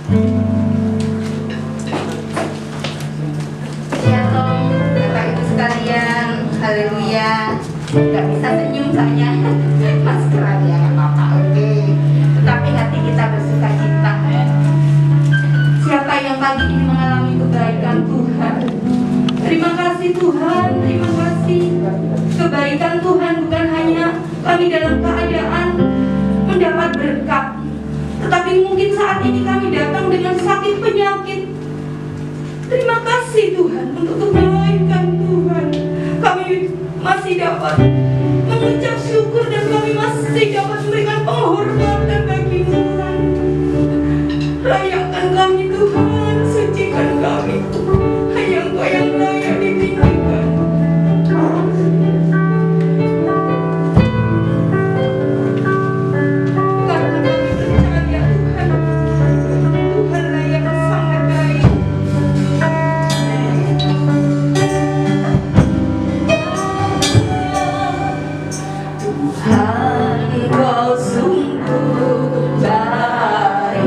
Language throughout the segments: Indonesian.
Shalom, Bapak Ibu sekalian, haleluya. Gak bisa senyum saya, maskeran ya, gak apa-apa, oke. Tetapi hati kita bersuka cita. Siapa yang pagi ini mengalami kebaikan Tuhan? Terima kasih Tuhan, terima kasih. Kebaikan Tuhan bukan hanya kami dalam keadaan mendapat berkat, tetapi mungkin saat ini kami datang dengan sakit penyakit. Terima kasih Tuhan untuk kebaikan Tuhan. Kami masih dapat mengucap syukur dan kami masih dapat memberikan penghormatan bagi Tuhan. Layakan kami Tuhan, sucikan kami. Hanya Engkau yang layak ditinggikan. Karena kami percaya Tuhan, Tuhan layak sangat baik. Tuhan, Kau sungguh baik.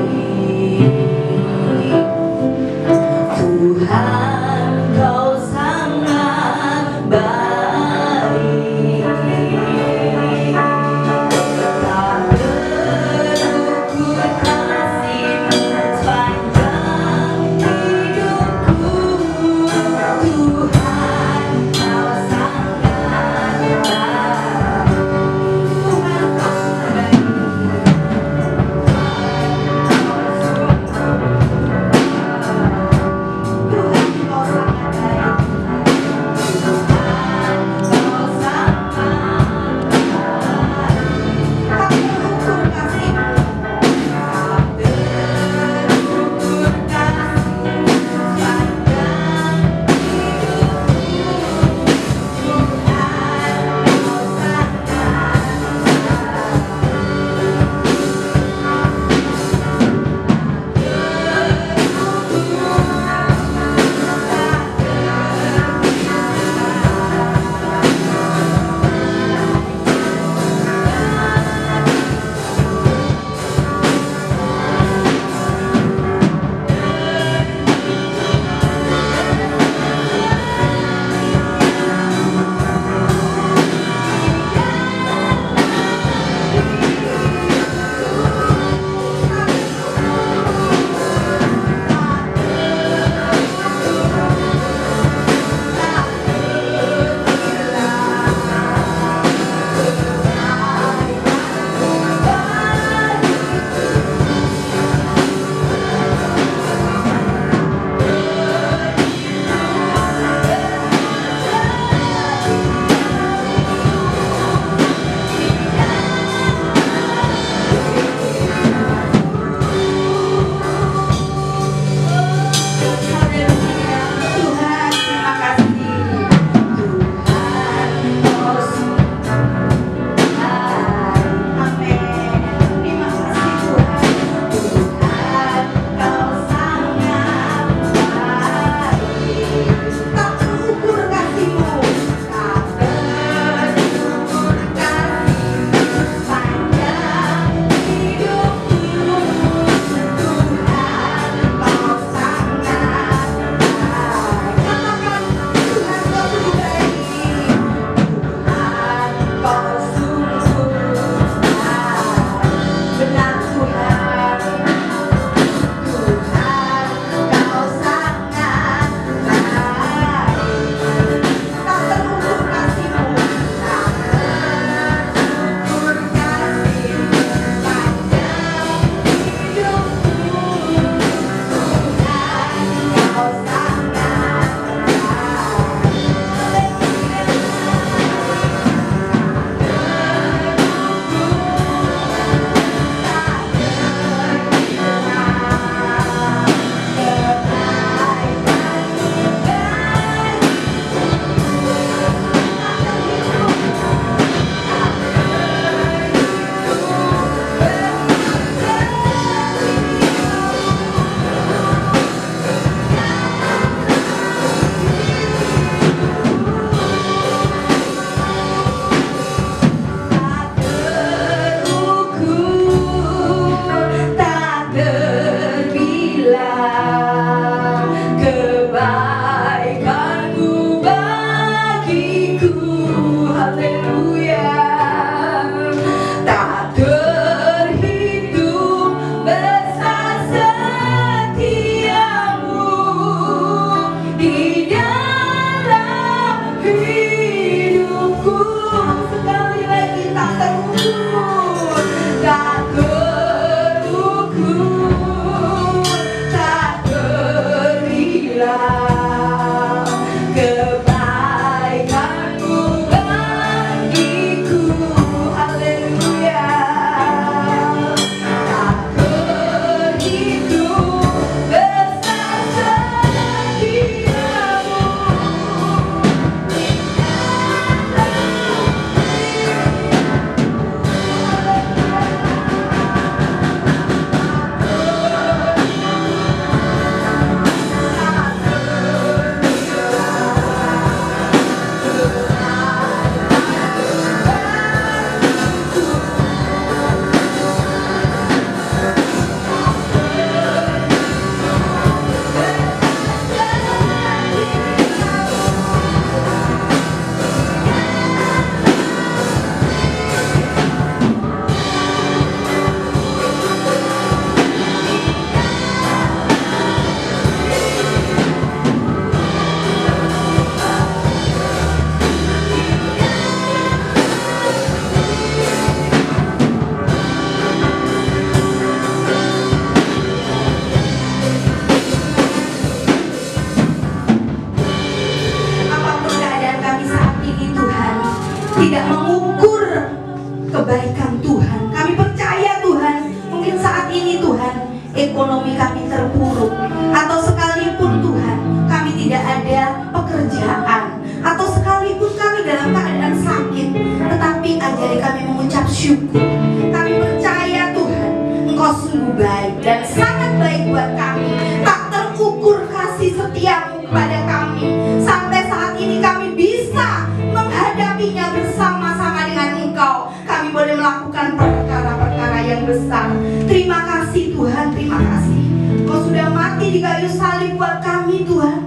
kami terpuruk, atau sekalipun Tuhan kami tidak ada pekerjaan, atau sekalipun kami dalam keadaan sakit, tetapi ajari kami mengucap syukur. Kami percaya Tuhan, Engkau sungguh baik dan sangat baik buat kami. Tak terukur kasih setiamu kepada kami. Sampai saat ini kami bisa menghadapinya bersama-sama dengan Engkau. Kami boleh melakukan perkara-perkara yang besar. Terima kasih Tuhan, terima kasih. Engkau sudah mati di kayu salib buat kami Tuhan.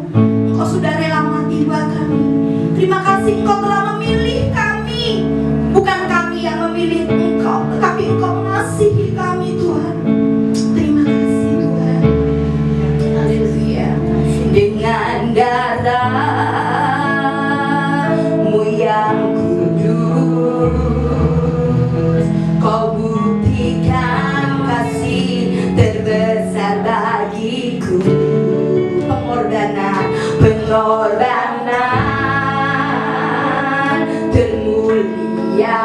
Engkau sudah rela mati buat kami. Terima kasih Engkau telah memilih kami. Bukan kami yang memilih Engkau, tetapi Engkau mengasihi kami Tuhan. Terima kasih Tuhan. Haleluya. Dengan darah-Mu yang kudus, Kau buktikan kasih terbesar bagiku. Pengorbanan termulia,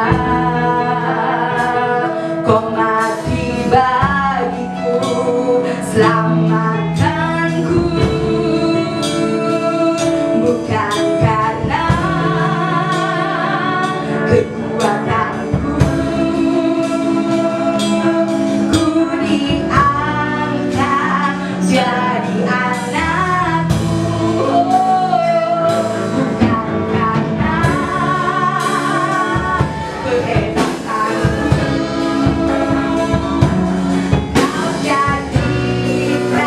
Kau mati bagiku, selamatkanku. Bukan karena kekuatanku, ku diangkat jadi anakmu. Bukan karena kehebatanku, Kau jadikan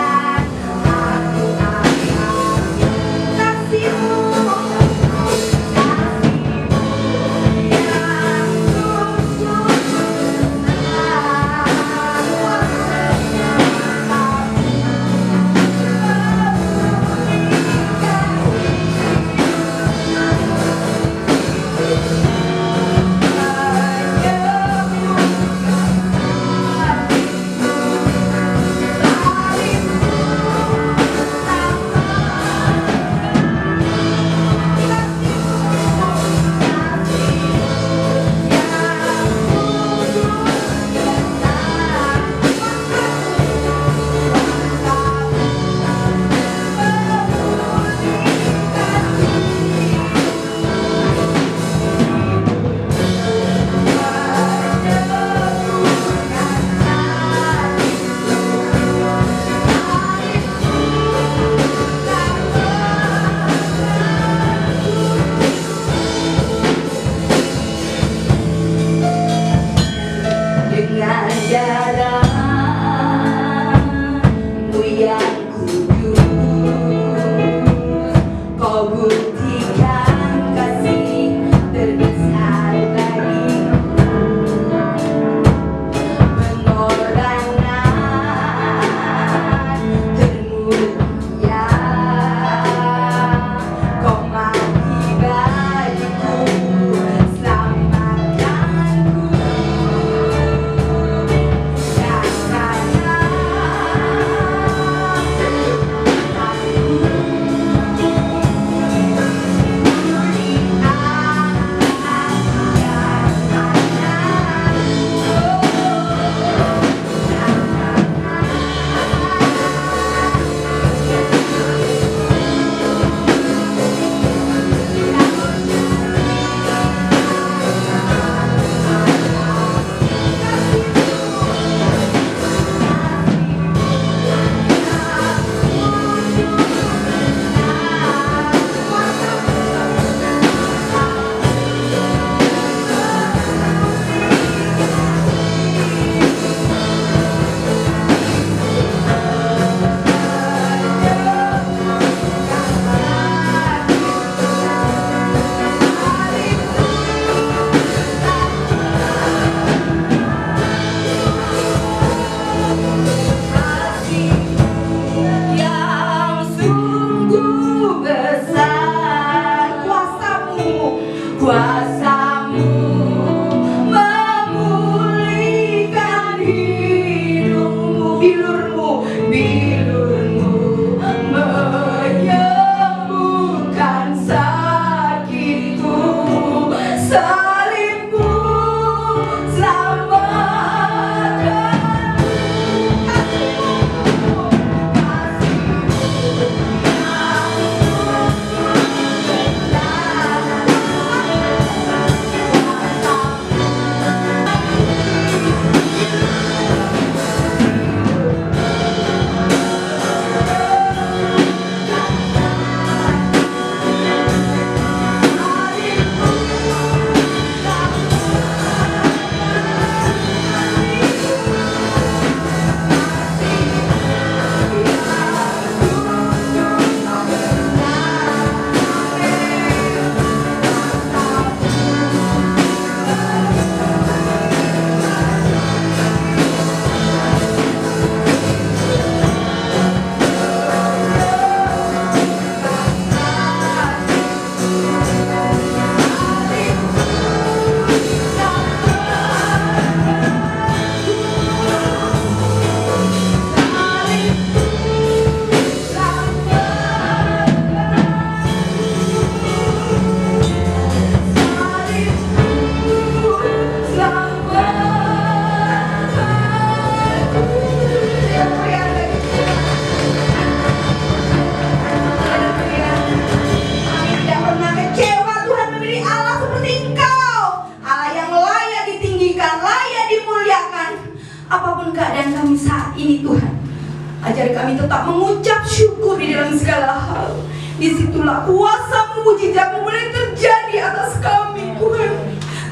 Ajari kami tetap mengucap syukur di dalam segala hal. Disitulah kuasa mujizat mulai terjadi atas kami, Tuhan.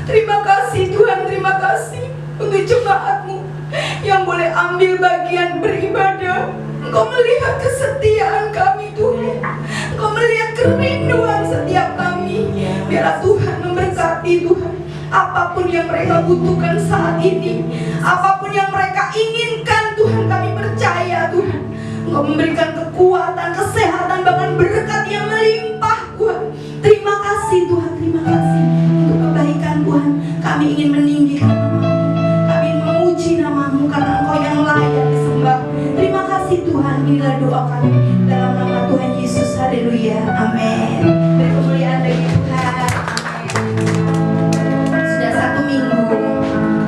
Terima kasih Tuhan, terima kasih untuk jemaat-Mu yang boleh ambil bagian beribadah. Engkau melihat kesetiaan kami, Tuhan. Engkau melihat kerinduan setiap kami. Biarlah Tuhan memberkati, Tuhan. Apapun yang mereka butuhkan saat ini, apapun yang mereka inginkan, Tuhan, kami percaya, Tuhan, Engkau memberikan kekuatan, kesehatan, bahkan berkat yang melimpah, Tuhan. Terima kasih Tuhan, terima kasih untuk kebaikan Tuhan. Kami ingin meninggikan nama-Mu, kami ingin memuji nama-Mu, karena Engkau yang layak disembah. Terima kasih Tuhan, inilah doa kami dalam nama Tuhan Yesus. Haleluya, amin. Beri kemuliaan bagi Tuhan. Sudah 1 minggu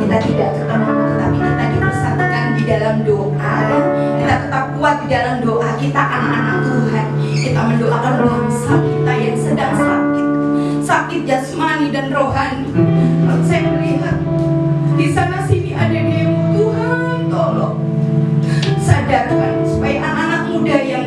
kita tidak ketemu, tetapi kita dipersatukan di dalam doa. Kita tetap kuat di dalam doa. Kita anak-anak Tuhan. Kita mendoakan bangsa kita yang sedang sakit jasmani dan rohani. Kalau saya melihat di sana sini ada demo, Tuhan tolong sadarkan supaya anak-anak muda yang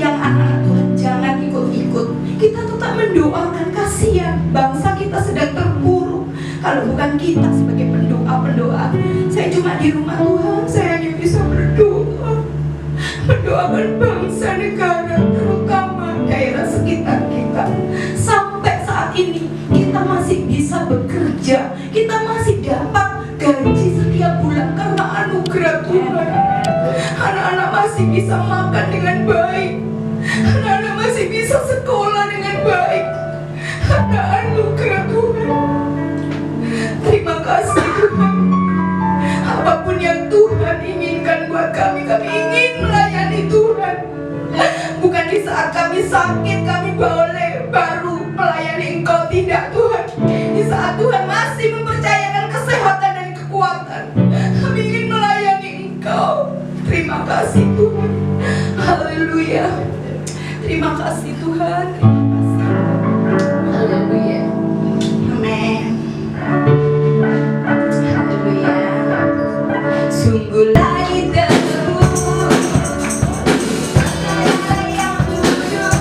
anak-anak Tuhan jangan ikut-ikut. Kita tetap mendoakan, kasihan bangsa kita sedang terpuruk. Kalau bukan kita sebagai pendoa, saya cuma di rumah Tuhan, saya hanya bisa berdoa, mendoakan bangsa negara, terutama daerah sekitar kita. Sampai saat ini kita masih bisa bekerja, kita masih dapat gaji setiap bulan karena anugerah Tuhan. Anak-anak masih bisa makan dengan baik, anak-anak masih bisa sekolah dengan baik. Ada anugerah Tuhan. Terima kasih Tuhan. Apapun yang Tuhan inginkan buat kami, kami ingin melayani Tuhan. Bukan di saat kami sakit kami boleh baru melayani Engkau, tidak Tuhan. Di saat Tuhan masih mempercayakan kesehatan dan kekuatan, kami ingin melayani Engkau. Terima kasih Tuhan. Haleluya. Terima kasih Tuhan. Terima kasih. Haleluya. Amin. Haleluya. Sungguhlah hidupku yang jujur,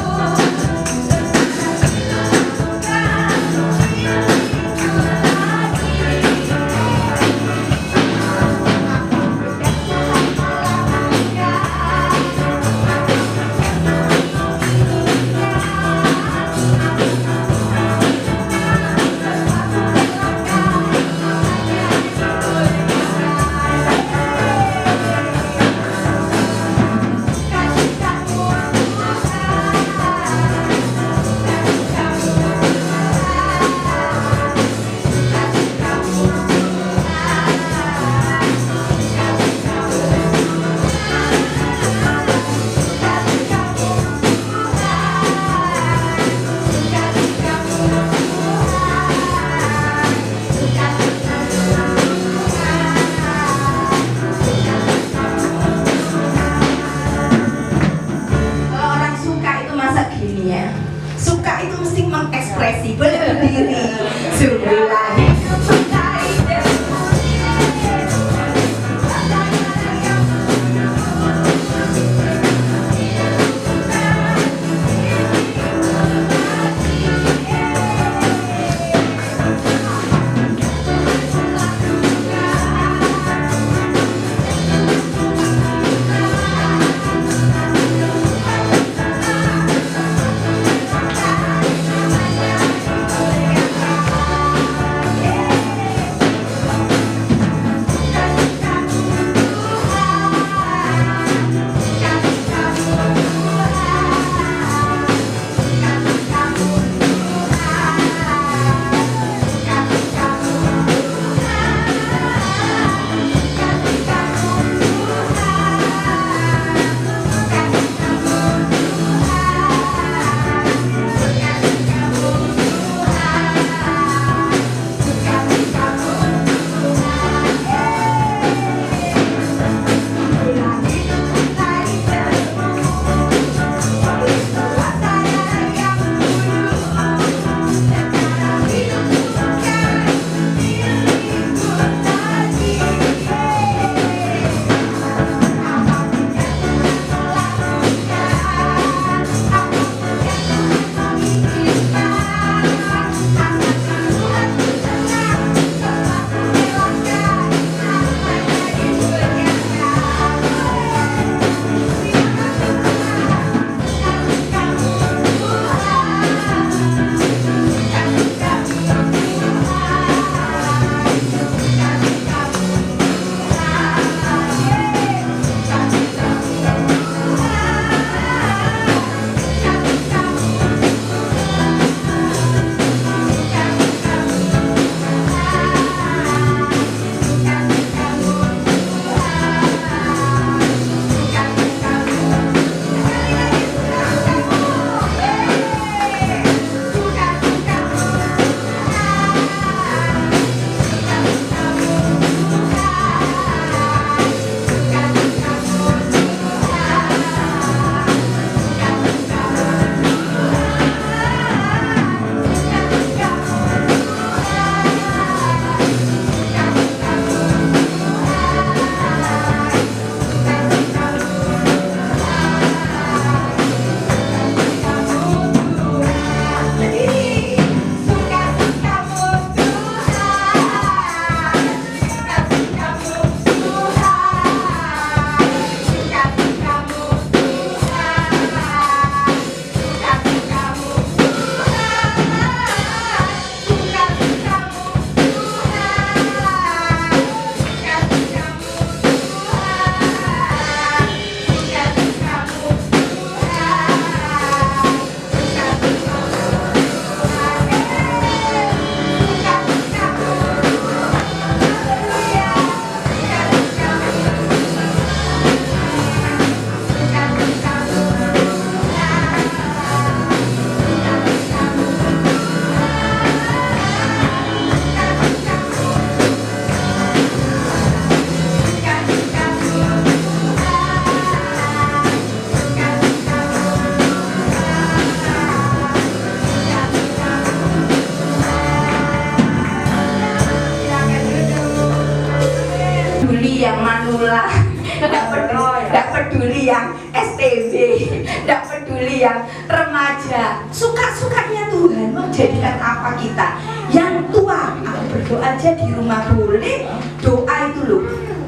yang STB, tidak peduli yang remaja. Suka-sukanya Tuhan mau jadikan apa kita. Yang tua, aku berdoa aja di rumah boleh. Doa itu loh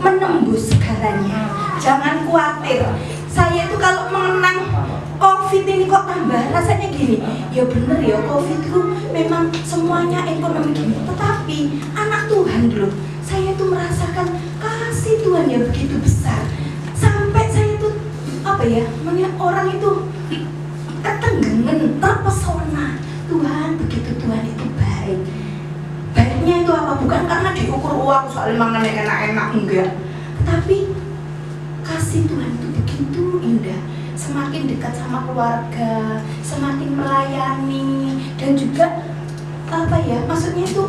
menembus segalanya. Jangan khawatir. Saya itu kalau mengenang COVID ini kok tambah rasanya gini. Ya bener ya, COVID itu memang semuanya ekonomi gini. Tetapi anak Tuhan dulu, saya itu merasakan kasih Tuhan yang begitu besar. Sampai saya itu melihat orang itu ketenggengan, terpesona. Tuhan begitu, Tuhan itu baik. Baiknya itu apa? Bukan karena diukur uang soal mangan enak-enak, enggak. Tapi kasih Tuhan itu begitu indah. Semakin dekat sama keluarga, semakin melayani, dan juga maksudnya itu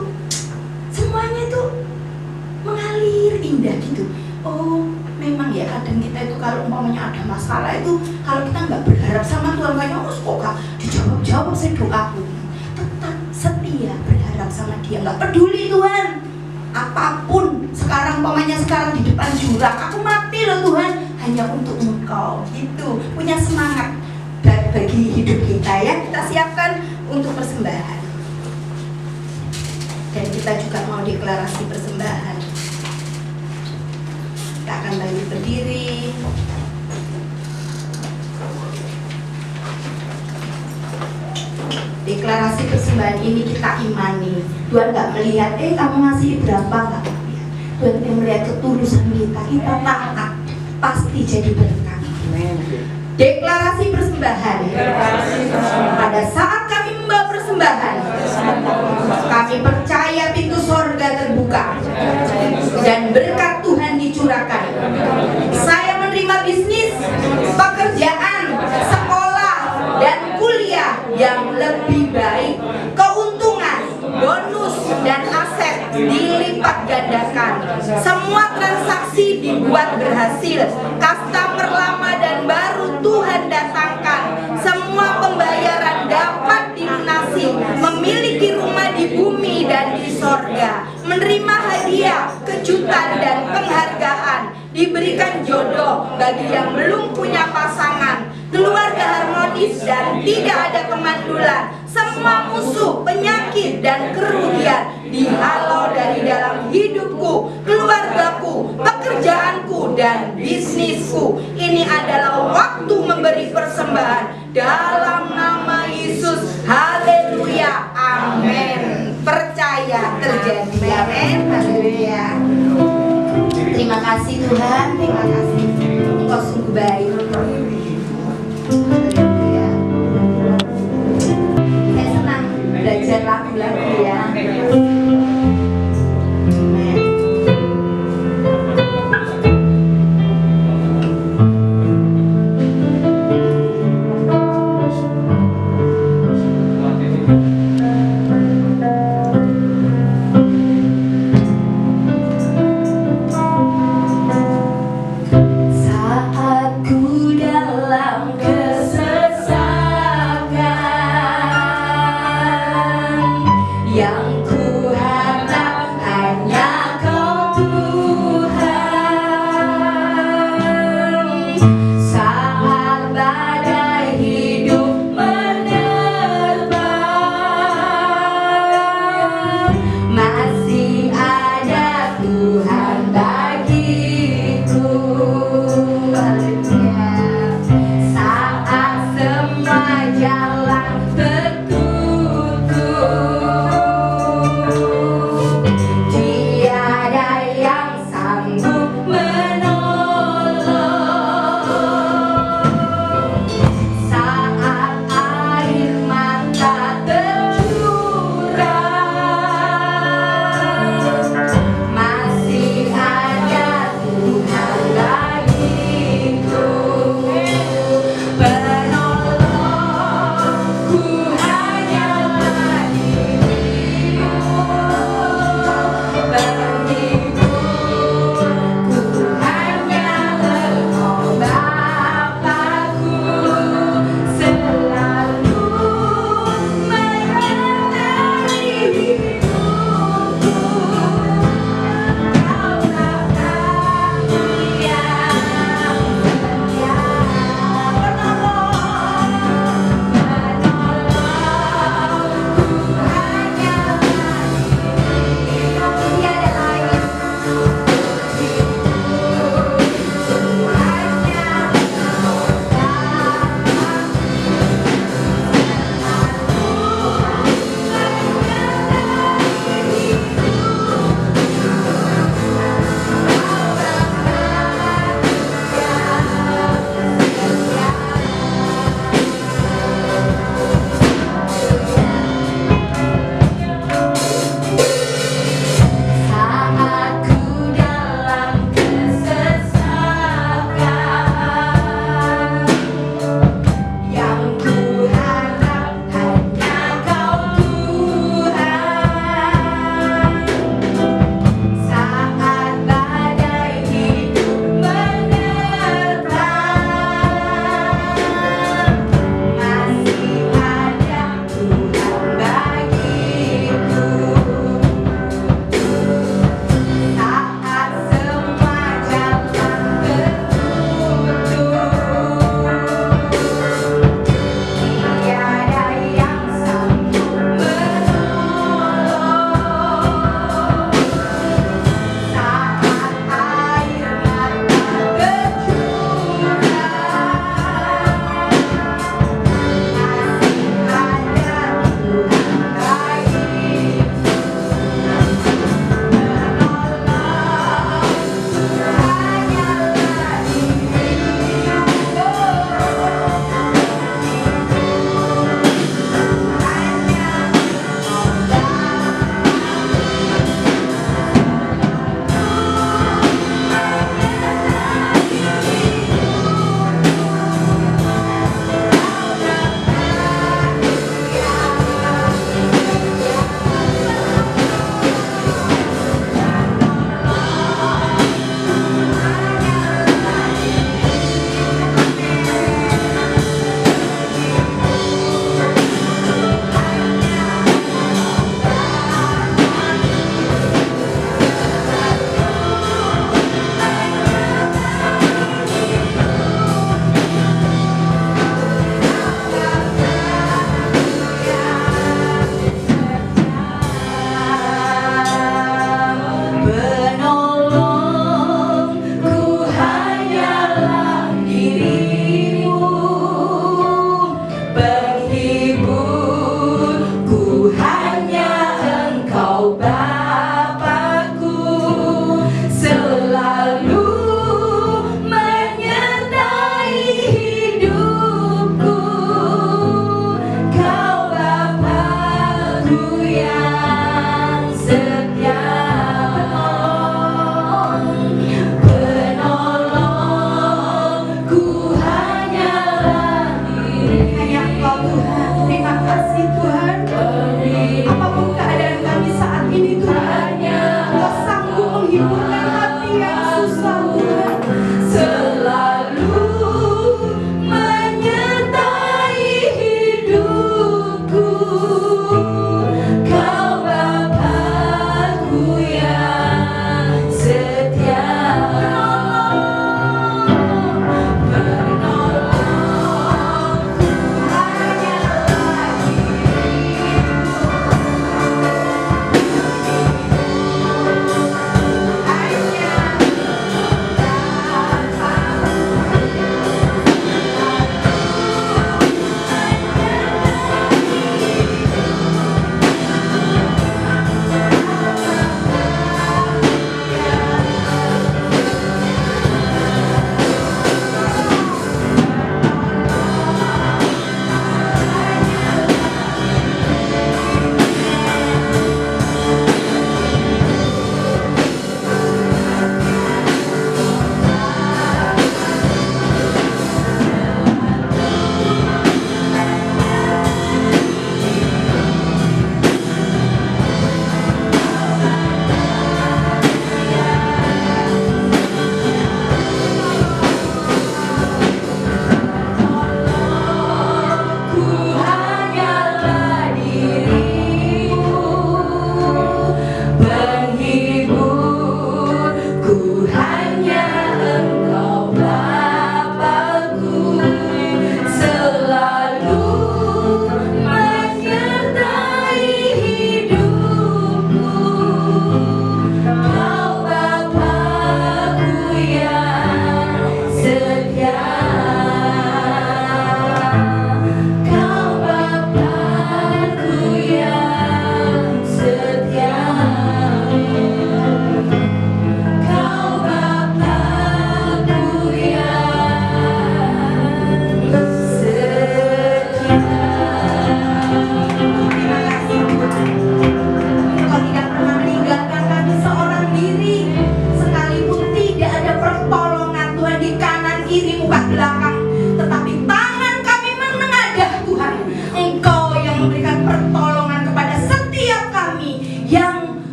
semuanya itu mengalir indah gitu. Oh, memang ya kadang kita itu kalau umpamanya ada masalah itu, kalau kita nggak berharap sama Tuhan, kayaknya kok Kak dijawab saya doaku. Tetap setia berharap sama Dia, nggak peduli Tuhan apapun. Sekarang umpamanya sekarang di depan jurang, aku mati loh Tuhan, hanya untuk Engkau. Itu punya semangat bagi hidup kita ya. Kita siapkan untuk persembahan, dan kita juga mau deklarasi persembahan. Kita akan bangkit berdiri. Deklarasi persembahan ini kita imani. Tuhan nggak melihat, kamu ngasih berapa, nggak melihat. Tuhan yang melihat ketulusan kita. Kita taat, pasti jadi berkat. Deklarasi persembahan. Pada saat kami membawa persembahan, kami percaya pintu sorga terbuka dan berkat Tuhan dicurahkan. Saya menerima bisnis, pekerjaan, sekolah, dan kuliah yang lebih baik. Keuntungan, bonus, dan aset dilipat gandakan. Semua transaksi dibuat berhasil. Customer lama dan baru Tuhan datangkan. Semua pembayaran dapat dilunasi. Memiliki rumah di bumi dan di sorga. Menerima hadiah, kejutan, dan penghargaan. Diberikan jodoh bagi yang belum punya pasangan. Keluarga harmonis dan tidak ada kemandulan. Semua musuh, penyakit, dan kerugian dihalau dari dalam hidupku, keluargaku, pekerjaanku, dan bisnisku. Ini adalah waktu memberi persembahan dalam nama Yesus. Haleluya, amin. Percaya terjadi, amin. Haleluya. Terima kasih Tuhan, terima kasih. Engkau sungguh baik. Haleluya. Saya senang belajar lagu-lagu ya.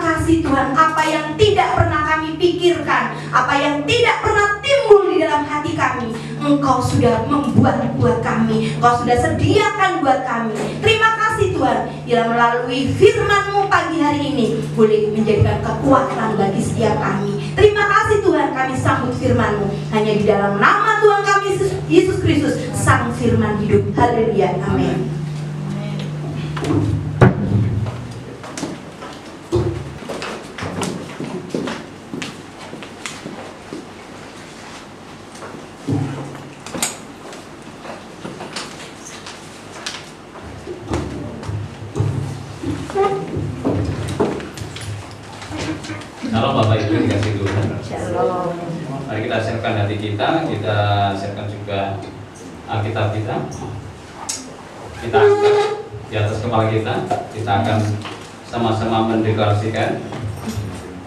kasih Tuhan, apa yang tidak pernah kami pikirkan, apa yang tidak pernah timbul di dalam hati kami, Engkau sudah membuat buat kami, Engkau sudah sediakan buat kami. Terima kasih Tuhan, bila melalui firman-Mu pagi hari ini boleh menjadikan kekuatan bagi setiap kami. Terima kasih Tuhan, kami sambut firman-Mu hanya di dalam nama Tuhan kami Yesus Kristus, Sang Firman hidup. Haleluya, amin. Halo Bapak Ibu dikasih Tuhan. Shalom. Mari kita siapkan hati kita siapkan juga Alkitab kita. Kita angkat di atas kepala kita akan sama-sama mendeklarasikan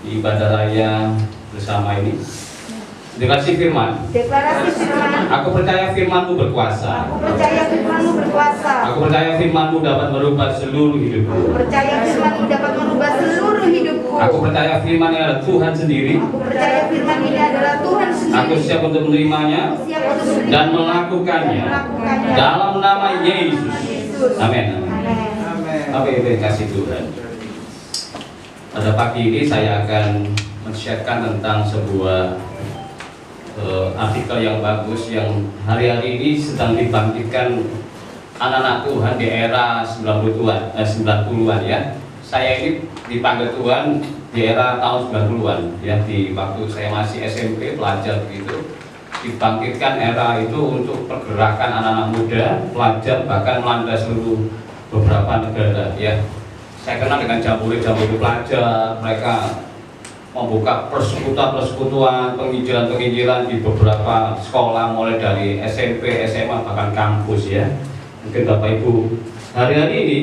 di ibadah raya bersama ini. Deklarasi firman. Deklarasi firman. Aku percaya firman-Mu berkuasa. Aku percaya firman-Mu berkuasa. Aku percaya firman-Mu dapat merubah seluruh hidupku. Aku percaya firman-Mu dapat merubah seluruh hidupku. Aku percaya firman ini adalah Tuhan sendiri. Aku percaya firman ini adalah Tuhan sendiri. Aku siap untuk menerimanya Aku siap untuk menerima dan melakukannya dalam nama Yesus. Amin. Amin. Bapak Ibu yang kasih Tuhan, pada pagi ini saya akan men-sharekan tentang sebuah artikel yang bagus yang hari-hari ini sedang dibangkitkan anak-anak Tuhan di era 90-an ya. Saya ini dipanggil Tuhan di era tahun 90-an ya, di waktu saya masih SMP pelajar begitu. Dibangkitkan era itu untuk pergerakan anak-anak muda, pelajar, bahkan melanda seluruh beberapa negara ya. Saya kenal dengan jambore pelajar, mereka membuka persekutuan, penginjilan di beberapa sekolah mulai dari SMP, SMA, bahkan kampus ya. Mungkin Bapak Ibu hari-hari ini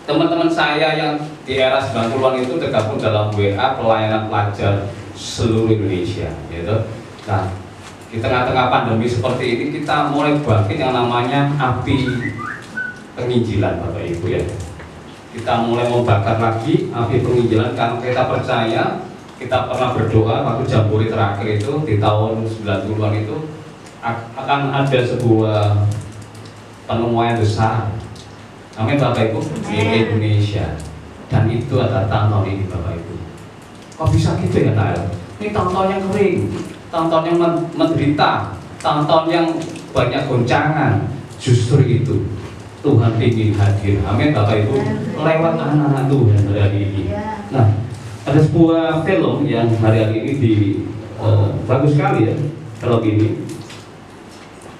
teman-teman saya yang di era 90-an itu tergabung dalam WA pelayanan pelajar seluruh Indonesia gitu. Nah, di tengah-tengah pandemi seperti ini kita mulai bangkit yang namanya api penginjilan Bapak Ibu ya. Kita mulai membakar lagi api penginjilan karena kita percaya, kita pernah berdoa waktu jambore terakhir itu di tahun 90-an itu akan ada sebuah penemuan besar. Amin Bapak Ibu di Indonesia. Dan itu adalah tahun ini Bapak Ibu. Kok bisa gitu ya Nael? Ini tahun-tahun yang kering, tahun-tahun yang menderita, tahun-tahun yang banyak goncangan. Justru itu Tuhan ingin hadir. Amin Bapak Ibu. Lewat anak-anak Tuhan hari ini. Nah, ada sebuah film yang hari-hari ini bagus sekali ya, film ini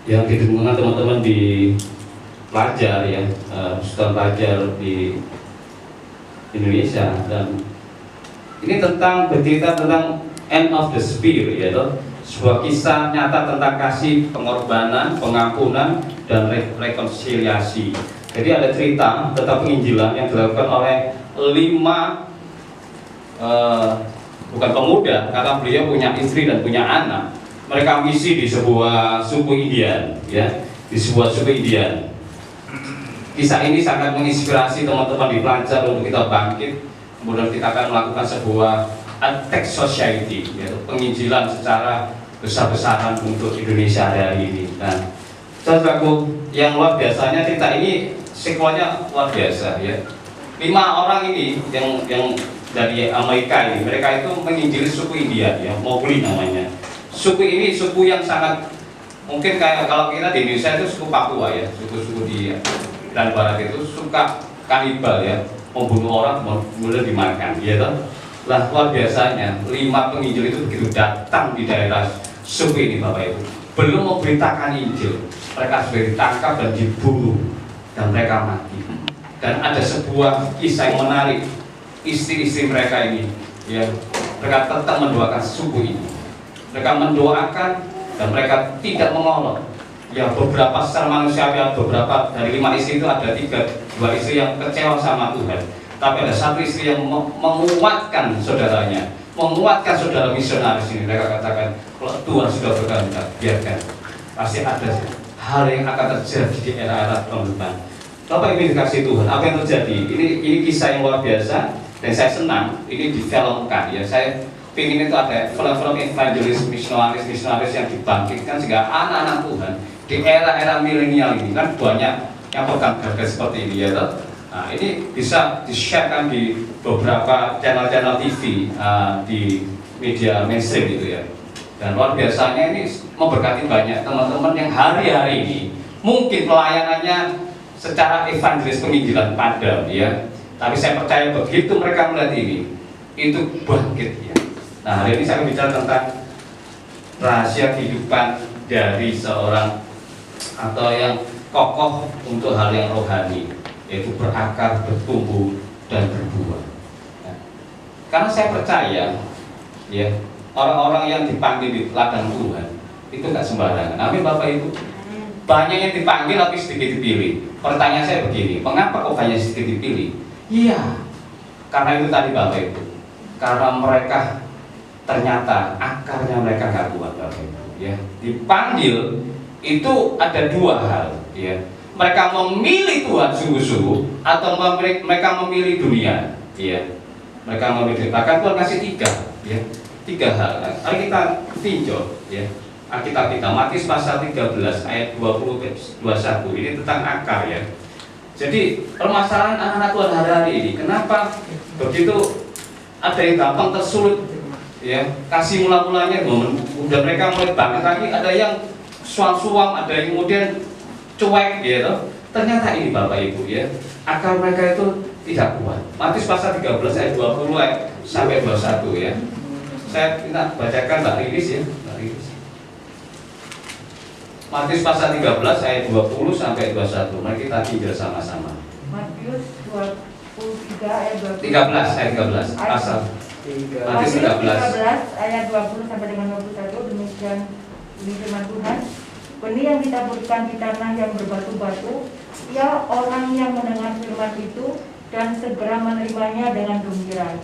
yang didukungkan teman-teman di pelajar ya, student pelajar di Indonesia, dan ini bercerita tentang end of the spear yaitu sebuah kisah nyata tentang kasih, pengorbanan, pengampunan, dan rekonsiliasi. Jadi ada cerita tentang penginjilan yang dilakukan oleh 5 bukan pemuda, karena beliau punya istri dan punya anak. Mereka misi di sebuah suku Indian ya, di sebuah suku Indian. Kisah ini sangat menginspirasi teman-teman di pelajar untuk kita bangkit. Kemudian kita akan melakukan sebuah attack society yaitu penginjilan secara besar-besaran untuk Indonesia hari ini. Nah, saudaraku yang luar biasanya, cerita ini sequelnya luar biasa ya. 5 orang ini yang dari Amerika ini, mereka itu menginjili suku India ya, Mowgli namanya. Suku ini suku yang sangat mungkin kayak kalau kita di Indonesia itu suku Papua ya, suku-suku di dan barat itu suka kanibal ya, membunuh orang kemudian dimakan gitu. Lah luar biasanya 5 penginjil itu begitu datang di daerah suku ini Bapak Ibu, belum memberitakan Injil, mereka sudah ditangkap dan dibunuh dan mereka mati. Dan ada sebuah kisah yang menarik, istri-istri mereka ini ya, mereka tetap mendoakan suku ini, mereka mendoakan dan mereka tidak mengolok ya. Beberapa secara manusiawi, beberapa dari 5 istri itu ada 2 istri yang kecewa sama Tuhan, tapi ada 1 istri yang menguatkan saudaranya, menguatkan saudara misionaris ini. Mereka katakan, kalau Tuhan sudah berkehendak, biarkan, pasti ada hal yang akan terjadi di era-era tahun depan. Bapak Ibu dikasih Tuhan, apa yang terjadi? Ini kisah yang luar biasa. Dan saya senang ini difilmkan ya. Saya ingin itu ada film-film evangelis misionaris yang dibangkitkan sehingga anak-anak Tuhan di era-era milenial ini kan banyak yang pegang garda seperti ini ya toh. Nah, ini bisa di-sharekan di beberapa channel-channel TV di media mainstream gitu ya. Dan luar biasanya ini memberkati banyak teman-teman yang hari-hari ini mungkin pelayanannya secara evangelis penginjilan padam ya. Tapi saya percaya begitu mereka melihat ini, itu bangkit ya. Nah, hari ini saya bicara tentang rahasia kehidupan dari seorang atau yang kokoh untuk hal yang rohani, yaitu berakar, bertumbuh, dan berbuah. Nah, karena saya percaya, ya orang-orang yang dipanggil di ladang Tuhan itu nggak sembarangan. Amin Bapak Ibu. Banyak yang dipanggil tapi sedikit dipilih. Pertanyaan saya begini, mengapa kok banyak sedikit dipilih? Iya, karena itu tadi Bapak Ibu. Karena mereka ternyata akarnya mereka nggak kuat Bapak Ibu. Ya, dipanggil itu ada dua hal. Ya, mereka memilih Tuhan sungguh-sungguh atau mereka memilih dunia. Ya, mereka memilih. Bahkan Tuhan kasih tiga hal. Mari kita tinjau. Ya, Alkitab kita Matius pasal 13 ayat 20-21 ini tentang akar ya. Jadi permasalahan anak-anak Tuhan hari-hari ini, kenapa begitu ada yang gampang tersulut ya, kasih mula-mulanya kemudian mereka mulai bangkit lagi, ada yang suam-suam, ada yang kemudian cuek gitu. Ternyata ini Bapak Ibu ya, akal mereka itu tidak kuat. Matius pasal 13 ayat 20 sampai 21 ya. Saya minta bacakan Mbak Riris ya, Mbak Riris. Matius pasal 13 ayat 20 sampai 21. Mari kita tinjau sama-sama. Matius 23 ayat 20. 13 ayat 13 pasal. Matius 13 ayat 20 sampai dengan 21. Demikian firman Tuhan. Benih yang ditaburkan di tanah yang berbatu-batu, ia orang yang mendengar firman itu dan segera menerimanya dengan gembira.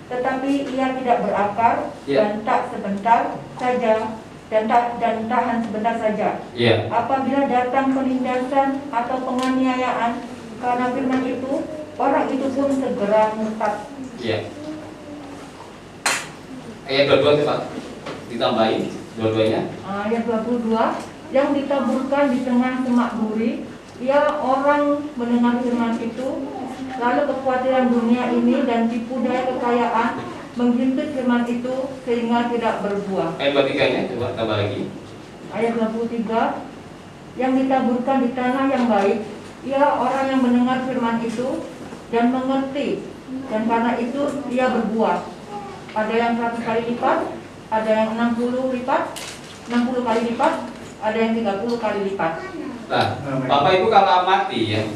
Tetapi ia tidak berakar dan tak sebentar saja dan tahan sebentar saja. Apabila datang penindasan atau penganiayaan karena firman itu, orang itu pun segera murtad. Ayat 22 Pak, ditambahin dua-duanya. Ayat 22, yang ditaburkan di tengah semak duri, ia orang mendengar firman itu, lalu kekhawatiran dunia ini dan tipu daya kekayaan menghimpit firman itu sehingga tidak berbuah. Ayat 23-nya coba tambah lagi. Ayat 23, yang ditaburkan di tanah yang baik, ia orang yang mendengar firman itu dan mengerti, dan karena itu ia berbuah. Ada yang 100 kali lipat, ada yang 60 kali lipat, ada yang 30 kali lipat. Nah, Bapak Ibu kalau amati ya,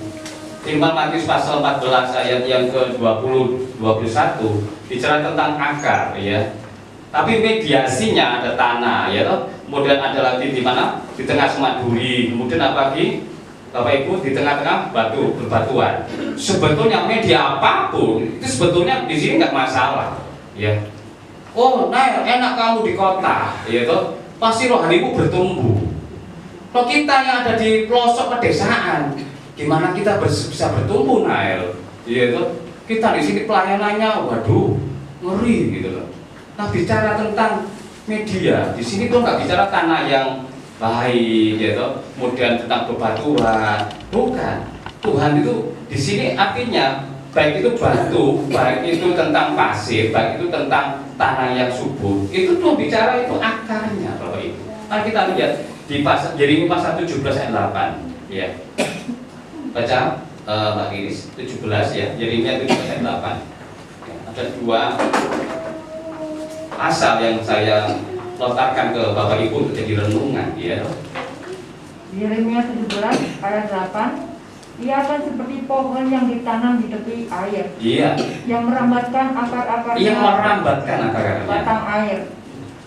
firman Matius pasal 14 ayat yang ke-20-21 bicara tentang akar ya. Tapi mediasinya ada tanah ya toh. Kemudian ada lagi di mana? Di tengah semak duri. Kemudian apa lagi? Bapak Ibu di tengah-tengah berbatuan. Sebetulnya media apapun itu sebetulnya di sini nggak masalah ya. Oh, nah enak kamu di kota ya toh. Pasti rohanimu bertumbuh. Kalau kita yang ada di pelosok pedesaan, gimana kita bisa bertumbuh, Nael? Iya toh. Kita di sini pelayanannya, waduh, ngeri gitu loh. Nah, bicara tentang media, di sini tuh nggak bicara tanah yang baik, ya toh. Kemudian tentang bebatuan, bukan. Tuhan itu di sini artinya baik itu batu, baik itu tentang pasir, baik itu tentang tanah yang subur. Itu tuh bicara itu akarnya, Bapak Ibu. Nah, kita lihat di Yeremia pasal 17 ayat 8, ya. Baca Mbak Iris 17 ya, Yeremia 17 ayat 8. Ya, ada dua pasal yang saya lontarkan ke Bapak Ibu untuk jadi renungan ya. Yeremia 17 ayat 8, ia akan seperti pohon yang ditanam di tepi air. Iya. Yang merambatkan akar-akarnya batang air,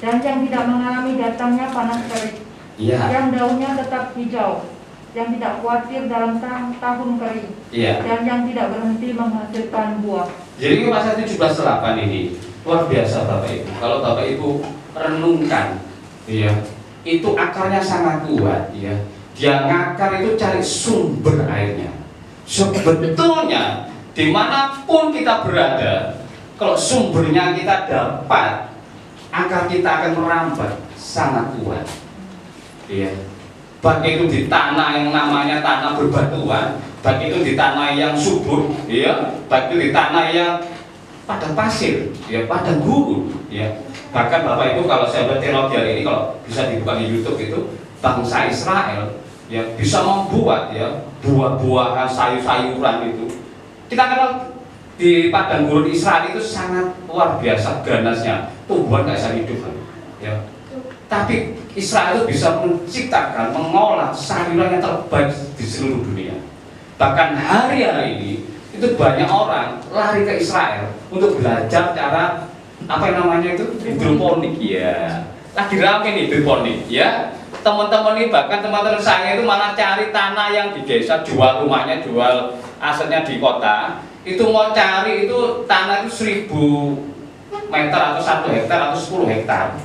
dan yang tidak mengalami datangnya panas terik. Iya. Yang daunnya tetap hijau, yang tidak khawatir dalam tahun kering. Iya. Dan yang tidak berhenti menghasilkan buah. Jadi pasal 17:8 ini luar biasa Bapak Ibu. Kalau Bapak Ibu renungkan, ya, itu akarnya sangat kuat, ya. Dia ngakar itu cari sumber airnya. Sebetulnya di dimanapun kita berada, kalau sumbernya kita dapat, akar kita akan merambat sangat kuat. Iya. Baik itu di tanah yang namanya tanah berbatuan, baik itu di tanah yang subur, ya, baik itu di tanah yang padang pasir, ya, padang gurun, ya. Bahkan Bapak Ibu kalau saya berteologi hari ini, kalau bisa dibuka di YouTube itu, bangsa Israel, ya, bisa membuat, ya, buah-buahan, sayur-sayuran itu. Kita kenal di padang gurun Israel itu sangat luar biasa ganasnya, tumbuhan nggak bisa hidup, ya. Tapi Israel itu bisa menciptakan, mengolah sayuran yang terbaik di seluruh dunia. Bahkan hari-hari ini itu banyak orang lari ke Israel untuk belajar cara apa yang namanya itu hidroponik, ya. Lagi rame nih hidroponik, ya. Teman-teman ini, bahkan teman-teman saya itu malah cari tanah yang di desa, jual rumahnya, jual asetnya di kota. Itu mau cari itu tanah itu 1000 meter atau 1 hektar atau 10 hektar.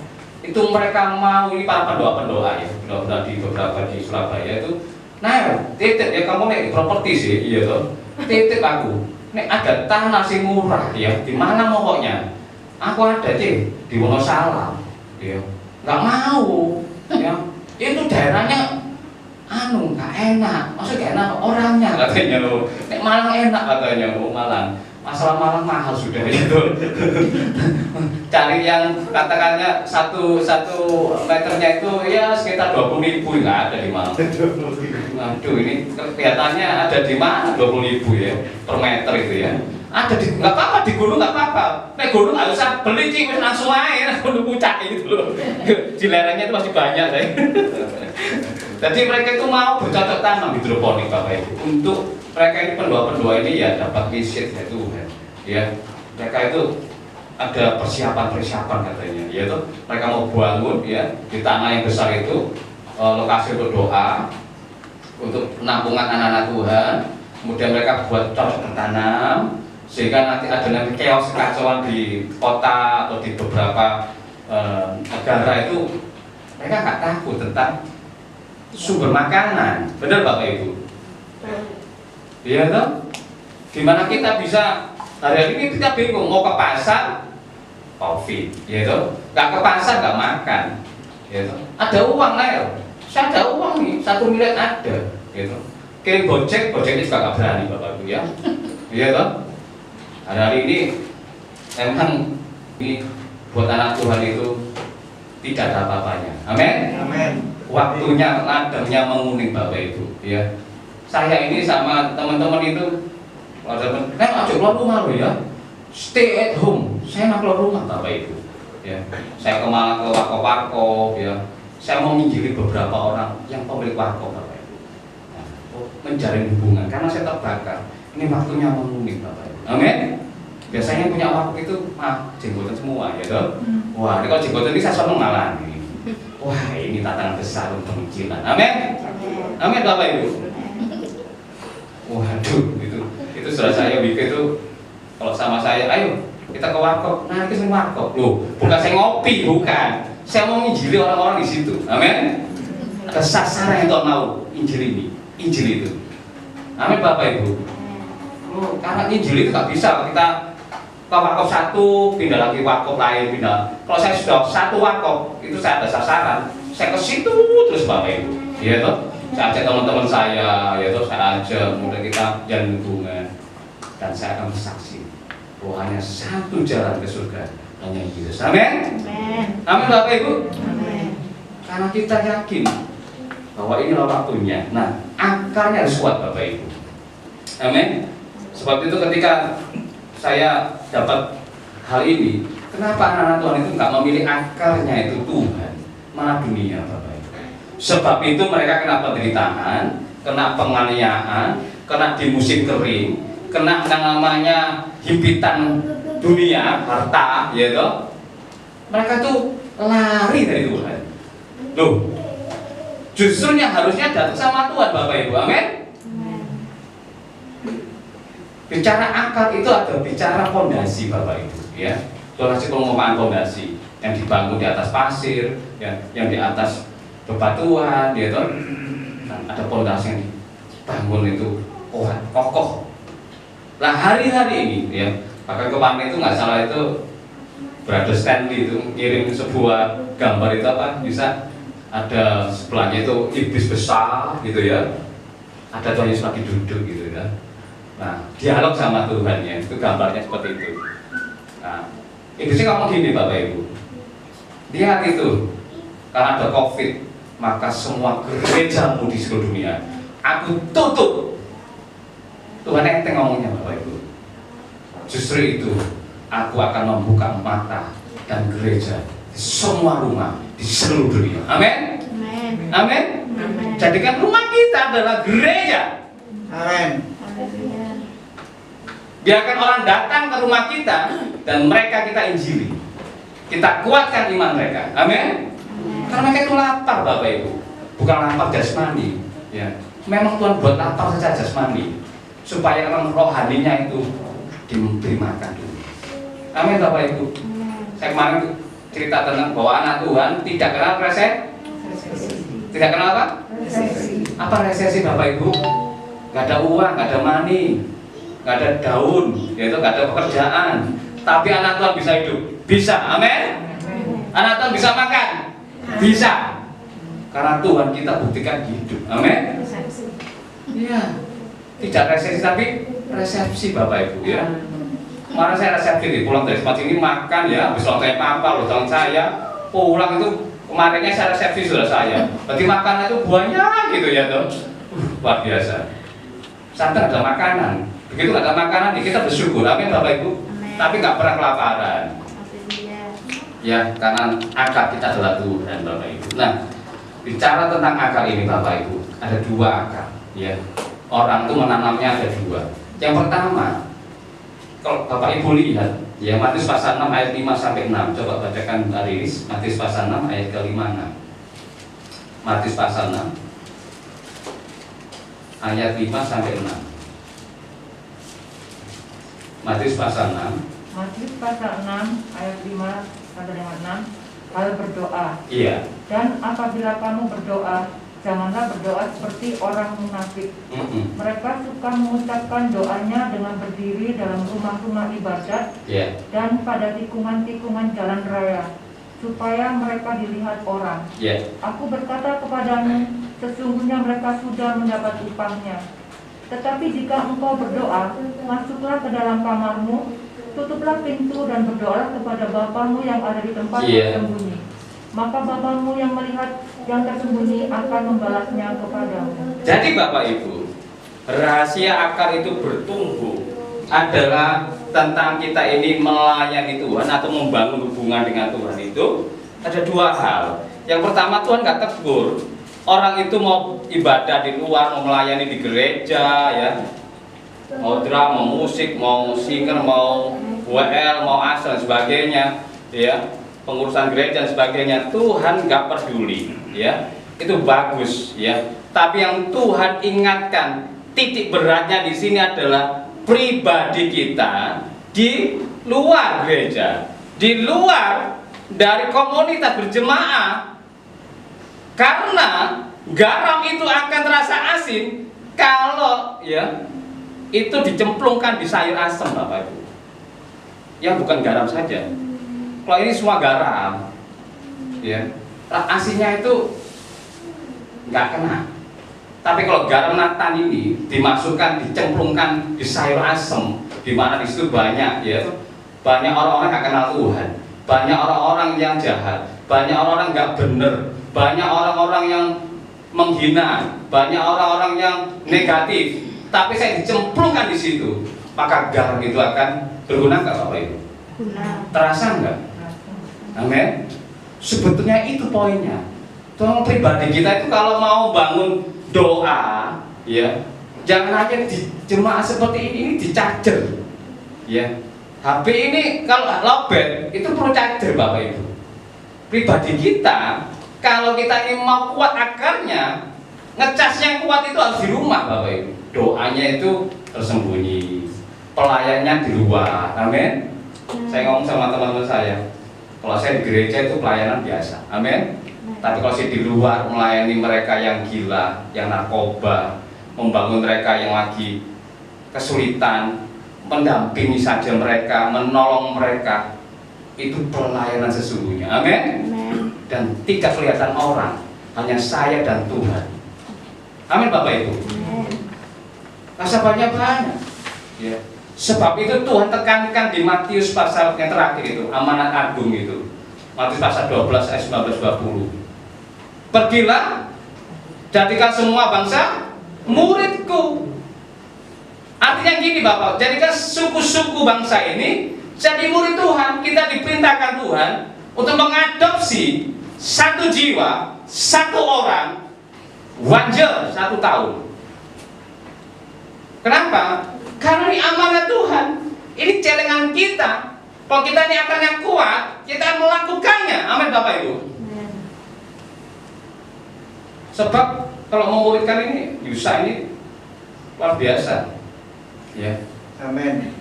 Itu mereka mau, ini para pendoa-pendoa, ya, pendoa di beberapa di Surabaya itu, nah, titik ya, kamu nih properti sih, iya toh, titik aku, nih ada tanah sih murah, ya, di mana pokoknya, aku ada sih di Wonosalam, ya, nggak mau, ya, itu daerahnya, nggak enak, maksudnya nggak enak orangnya katanya lo, nih Malang enak katanya lo, Malang. Masalah Malang mahal sudah itu. Cari yang katakannya satu meternya itu ya sekitar 20.000, nggak ada di Malang. Waduh, ini kelihatannya ada di mana 20.000 ya per meter itu ya. Ada di, nggak apa-apa di gunung, nggak apa-apa. Nek gunung nggak usah beli sih, langsung aja langsung puncak gitu loh. Di lerengnya itu masih banyak saya. Jadi mereka itu mau bercocok tanam hidroponik Bapak Ibu. Untuk mereka ini pendoa-pendoa ini ya dapat visit ya Tuhan. Ya, mereka itu ada persiapan-persiapan katanya. Yaitu mereka mau bangun ya di tanah yang besar itu lokasi untuk doa, untuk penampungan anak-anak Tuhan. Kemudian mereka buat cocok bertanam sehingga nanti ada chaos kekacauan di kota atau di beberapa negara itu mereka nggak takut tentang sumber makanan, benar Bapak Ibu? Iya toh? Gimana kita bisa hari ini kita bingung mau ke pasar, COVID, ya toh? Nggak ke pasar nggak makan, ya toh? Ada uang lah, saya ada uang nih, 1 miliar ada, ya toh? Kirim gojeknya juga nggak berani Bapak Ibu ya, iya toh? Hari ini memang ini buat anak Tuhan itu tidak ada apa-apanya, amin. Amin. Waktunya ladangnya menguning Bapak Ibu ya. Saya ini sama teman-teman itu aja keluar rumah loh ya, stay at home, saya nggak keluar rumah Bapak Ibu ya. Saya kemana ke warkop ya, saya mau menginjili beberapa orang yang pemilik warkop Bapak Ibu, nah, menjalin hubungan karena saya terbakar. Ini waktunya menguning Bapak Ibu, amin. Biasanya punya warkop itu jenggotan semua ya toh. Wah, ini kalau jenggotan ini saya seneng malah ini. Wah, ini tantangan besar untuk penginjilan. Amin. Amin Bapak Ibu. Waduh, itu saudara saya bikin itu kalau sama saya, ayo kita ke warkop. Nah, itu saya warkop. Loh, bukan saya ngopi, bukan. Saya mau injili orang-orang di situ. Amin. Ada sasaran yang tahu mau injil ini, injil itu. Amin Bapak Ibu. Loh, karena injil itu nggak bisa kita ke warkop satu, pindah lagi warkop lain, pindah. Kalau saya sudah satu warkop, itu saya ada sasaran, saya ke situ terus Bapak Ibu, ya toh. Saya ajak teman-teman saya, ya toh, saya ajak, kemudian kita jalan hubungan, dan saya akan bersaksi bahwa hanya satu jalan ke surga, hanya Yesus. Amin. Amin Bapak Ibu. Amin. Karena kita yakin bahwa inilah waktunya. Nah, akarnya harus kuat Bapak Ibu. Amin. Sebab itu ketika saya dapat hal ini, kenapa anak-anak Tuhan itu nggak memilih akarnya itu Tuhan, malah dunia Bapak Ibu. Sebab itu mereka kena penderitaan, kena penganiayaan, kena di musim kering, kena yang namanya himpitan dunia, harta, ya toh. Mereka tuh lari dari Tuhan. Loh, justru yang harusnya datang sama Tuhan Bapak Ibu, amin. Bicara akar itu ada bicara fondasi Bapak Ibu ya. Donasi pengumpahan fondasi yang dibangun di atas pasir, ya, yang di atas bebatuan, ya toh. Nah, ada fondasi yang dibangun itu kuat, kokoh. Nah hari-hari ini ya, bahkan kemarin itu nggak salah itu Brother Stanley itu ngirim sebuah gambar itu apa, bisa ada sebelahnya itu iblis besar gitu ya, ada Tuhan Yesus lagi duduk gitu ya. Nah dialog sama Tuhan ya, itu gambarnya seperti itu. Nah iblisnya ngomong gini Bapak Ibu, lihat itu, karena ada COVID maka semua gerejamu di seluruh dunia aku tutup. Tuhan enteng ngomongnya Bapak Ibu. Justru itu aku akan membuka mata dan gereja di semua rumah di seluruh dunia. Amin. Amin. Jadikan rumah kita adalah gereja. Amin. Biarkan orang datang ke rumah kita dan mereka kita injili. Kita kuatkan iman mereka. Amin. Karena mereka itu lapar Bapak Ibu, bukan lapar jasmani. Ya. Memang Tuhan buat lapar saja jasmani, supaya orang rohaninya itu diberi makan dulu. Amin Bapak Ibu. Saya kemarin cerita tentang bahwa anak Tuhan tidak kenal tidak kenal apa? Apa resesi Bapak Ibu? Gak ada uang, gak ada money, gak ada daun, yaitu gak ada pekerjaan. Tapi anak Tuhan bisa hidup, bisa. Amin. Anak Tuhan bisa makan, bisa. Karena Tuhan kita buktikan hidup. Amin. Iya. Tidak resesi tapi resepsi Bapak Ibu ya. Kemarin saya resepsi nih, pulang dari tempat ini makan ya, habis ulang tahun papa, ulang tahun saya, pulang itu kemarinnya saya resepsi sudah saya. Berarti makanan itu banyak gitu ya tuh. Luar biasa. Sampai ada makanan. Begitu nggak ada makanan, ya kita bersyukur. Amin Bapak Ibu. Amin. Tapi nggak pernah kelaparan. Haleluya. Ya, karena akar kita adalah Tuhan Bapak Ibu. Nah, bicara tentang akar ini Bapak Ibu, ada dua akar. Ya, orang itu menanamnya ada dua. Yang pertama, kalau Bapak Ibu lihat, ya Matius pasal 6 ayat 5 sampai 6. Coba bacakan hari ini, Matius pasal 6 ayat ke-5 6. Matius pasal 6 ayat 5 sampai 6. Matius pasal 6. Matius pasal 6 ayat 5 sampai dengan 6. Lalu berdoa. Iya. Dan apabila kamu berdoa, janganlah berdoa seperti orang munafik. Mereka suka mengucapkan doanya dengan berdiri dalam rumah-rumah ibadat Iya. dan pada tikungan-tikungan jalan raya, supaya mereka dilihat orang. Iya. Aku berkata kepadamu, sesungguhnya mereka sudah mendapat upahnya. Tetapi jika engkau berdoa, masuklah ke dalam kamarmu, tutuplah pintu dan berdoalah kepada Bapamu yang ada di tempat tersembunyi. Maka Bapamu yang melihat yang tersembunyi akan membalasnya kepadamu. Jadi Bapak Ibu, rahasia akar itu bertumbuh adalah tentang kita ini melayani Tuhan atau membangun hubungan dengan Tuhan itu ada dua hal. Yang pertama, Tuhan nggak tegur orang itu mau ibadah di luar, mau melayani di gereja, ya, mau drum, mau musik, mau singer, mau WL, mau as dan sebagainya, ya, pengurusan gereja dan sebagainya. Tuhan nggak peduli, ya, itu bagus, ya. Tapi yang Tuhan ingatkan, titik beratnya di sini adalah pribadi kita di luar gereja, di luar dari komunitas berjemaah. Karena garam itu akan terasa asin kalau ya itu dicemplungkan di sayur asem Bapak Ibu. Ya bukan garam saja. Kalau ini semua garam, ya asinnya itu nggak kena. Tapi kalau garam natan ini dimasukkan, dicemplungkan di sayur asem, di mana di situ banyak ya, banyak orang-orang nggak kenal Tuhan, banyak orang-orang yang jahat, banyak orang-orang nggak bener, banyak orang-orang yang menghina, banyak orang-orang yang negatif. Tapi saya dicemplungkan di situ, maka garam itu akan berguna nggak Bapak Ibu? Terasa nggak? Amin. Sebetulnya itu poinnya. Tolong pribadi kita itu kalau mau bangun doa, ya, jangan hanya di jemaah seperti ini dicajer, ya. HP ini kalau lowbat itu perlu charger Bapak Ibu. Pribadi kita, kalau kita ini mau kuat akarnya, ngecas yang kuat itu harus di rumah Bapak Ibu. Doanya itu tersembunyi, pelayannya di luar. Amin. Saya ngomong sama teman-teman saya, kalau saya di gereja itu pelayanan biasa. Amin. Tapi kalau saya di luar melayani mereka yang gila, yang narkoba, membangun mereka yang lagi kesulitan, mendampingi saja mereka, menolong mereka, itu pelayanan sesungguhnya. Amin. Dan tidak kelihatan orang, hanya saya dan Tuhan. Amin Bapak Ibu. Nasabahnya banyak. Ya. Sebab itu Tuhan tekankan di Matius pasal yang terakhir itu, amanat agung itu. Matius pasal 12 ayat 19-20. Pergilah, jadikan semua bangsa muridku. Artinya gini Bapak, jadikan suku-suku bangsa ini jadi murid Tuhan. Kita diperintahkan Tuhan untuk mengadopsi satu jiwa, satu orang, wanjel 1 tahun. Kenapa? Karena ini amanat Tuhan. Ini celengan kita. Kalau kita ini akan yang kuat, kita melakukannya. Amin Bapak Ibu. Sebab kalau memuridkan ini, Yusa ini luar biasa. Ya. Amin.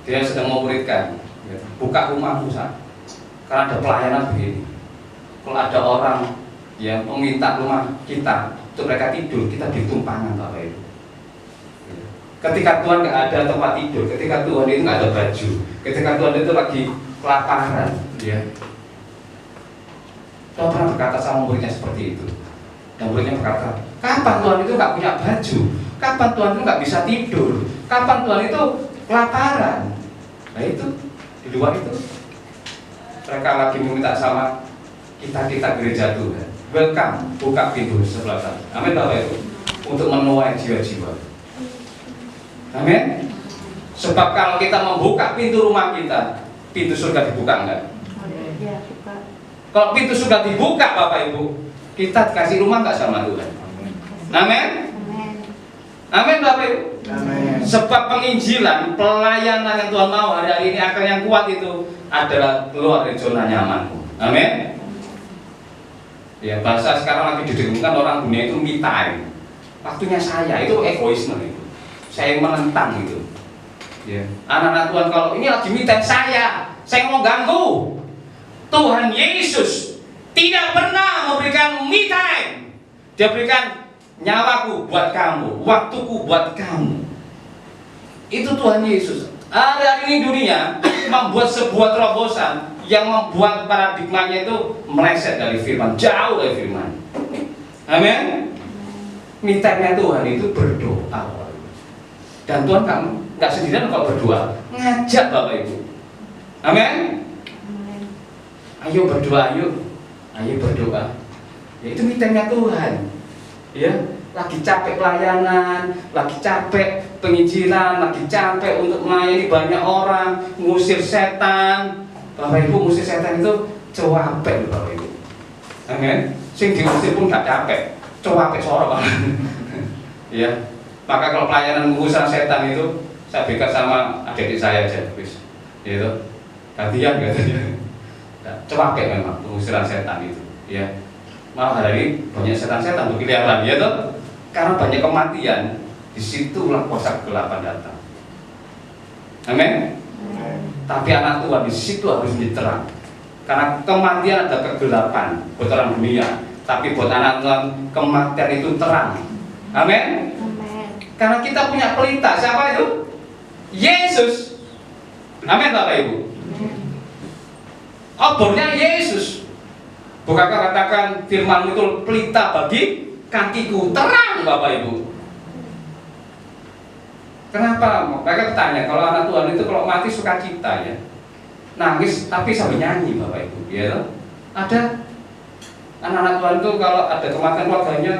Dia sedang memuridkan. Ya. Buka rumah Musa. Karena ada pelayanan begini. Kalau ada orang yang meminta rumah kita untuk mereka tidur, kita ditumpangan Bapak Ibu. Ya. Ketika Tuhan nggak ada tempat tidur, ketika Tuhan itu nggak ada baju, ketika Tuhan itu lagi kelaparan, ya. Tuhan pernah berkata sama muridnya seperti itu. Dan muridnya berkata, kapan Tuhan itu nggak punya baju? Kapan Tuhan itu nggak bisa tidur? Kapan Tuhan itu kelaparan? Nah itu, di luar itu mereka lagi meminta sama kita gereja Tuhan. Welcome, buka pintu sebelah sana. Amin Bapak Ibu. Untuk menuai jiwa-jiwa. Amin. Sebab kalau kita membuka pintu rumah kita, pintu surga dibuka enggak? Kalau pintu surga dibuka Bapak Ibu, kita kasih rumah enggak sama Tuhan? Amin. Amin Bapak Ibu. Amin. Sebab penginjilan, pelayanan yang Tuhan mau hari ini akan yang kuat itu adalah keluar dari zona nyamanmu. Amin. Ya, bahasa sekarang lagi didengungkan orang dunia itu me time. Waktunya saya, itu egoisme itu. Saya menentang itu. Ya. Anak-anak Tuhan kalau ini lagi me time saya mau ganggu. Tuhan Yesus tidak pernah memberikan me time. Dia berikan nyawaku buat kamu, waktuku buat kamu. Itu Tuhan Yesus. Hari ini dunia membuat sebuah terobosan yang membuat paradigmanya itu meleset dari firman, jauh dari firman. Amin. Mintanya Tuhan itu berdoa. Dan Tuhan nggak sendirian kalau berdoa, ngajak Bapak Ibu. Amin. Ayo berdoa, ayo berdoa. Ya itu mintanya Tuhan. Ya, lagi capek pelayanan, lagi capek penginjilan, lagi capek untuk melayani banyak orang, ngusir setan. Bapak Ibu, ngusir setan itu capek Bapak Ibu. Amin. Sing diusir pun gak capek, capek sorok Bapak. Ya. Maka kalau pelayanan mengusir setan itu saya berikan sama adik saya aja, wis. Gitu. Gantian katanya. Capek memang pengusiran setan itu, ya. Malah hari ini banyak setan-setan berkeliaran, ya toh? Karena banyak kematian, disitulah kuasa kegelapan datang. Amin. Tapi anak Tuhan di situ harus diterang. Karena kematian ada kegelapan buat orang dunia, tapi buat anak Tuhan kematian itu terang. Amin. Karena kita punya pelita, siapa itu? Yesus. Amin Bapak Ibu. Obornya Yesus. Bukankah katakan firman itu pelita bagi kakiku, terang Bapak Ibu. Kenapa? Mereka bertanya, kalau anak Tuhan itu kalau mati sukacita ya, nangis tapi sambil nyanyi Bapak Ibu, ya. Ada anak-anak Tuhan itu kalau ada kematian keluarganya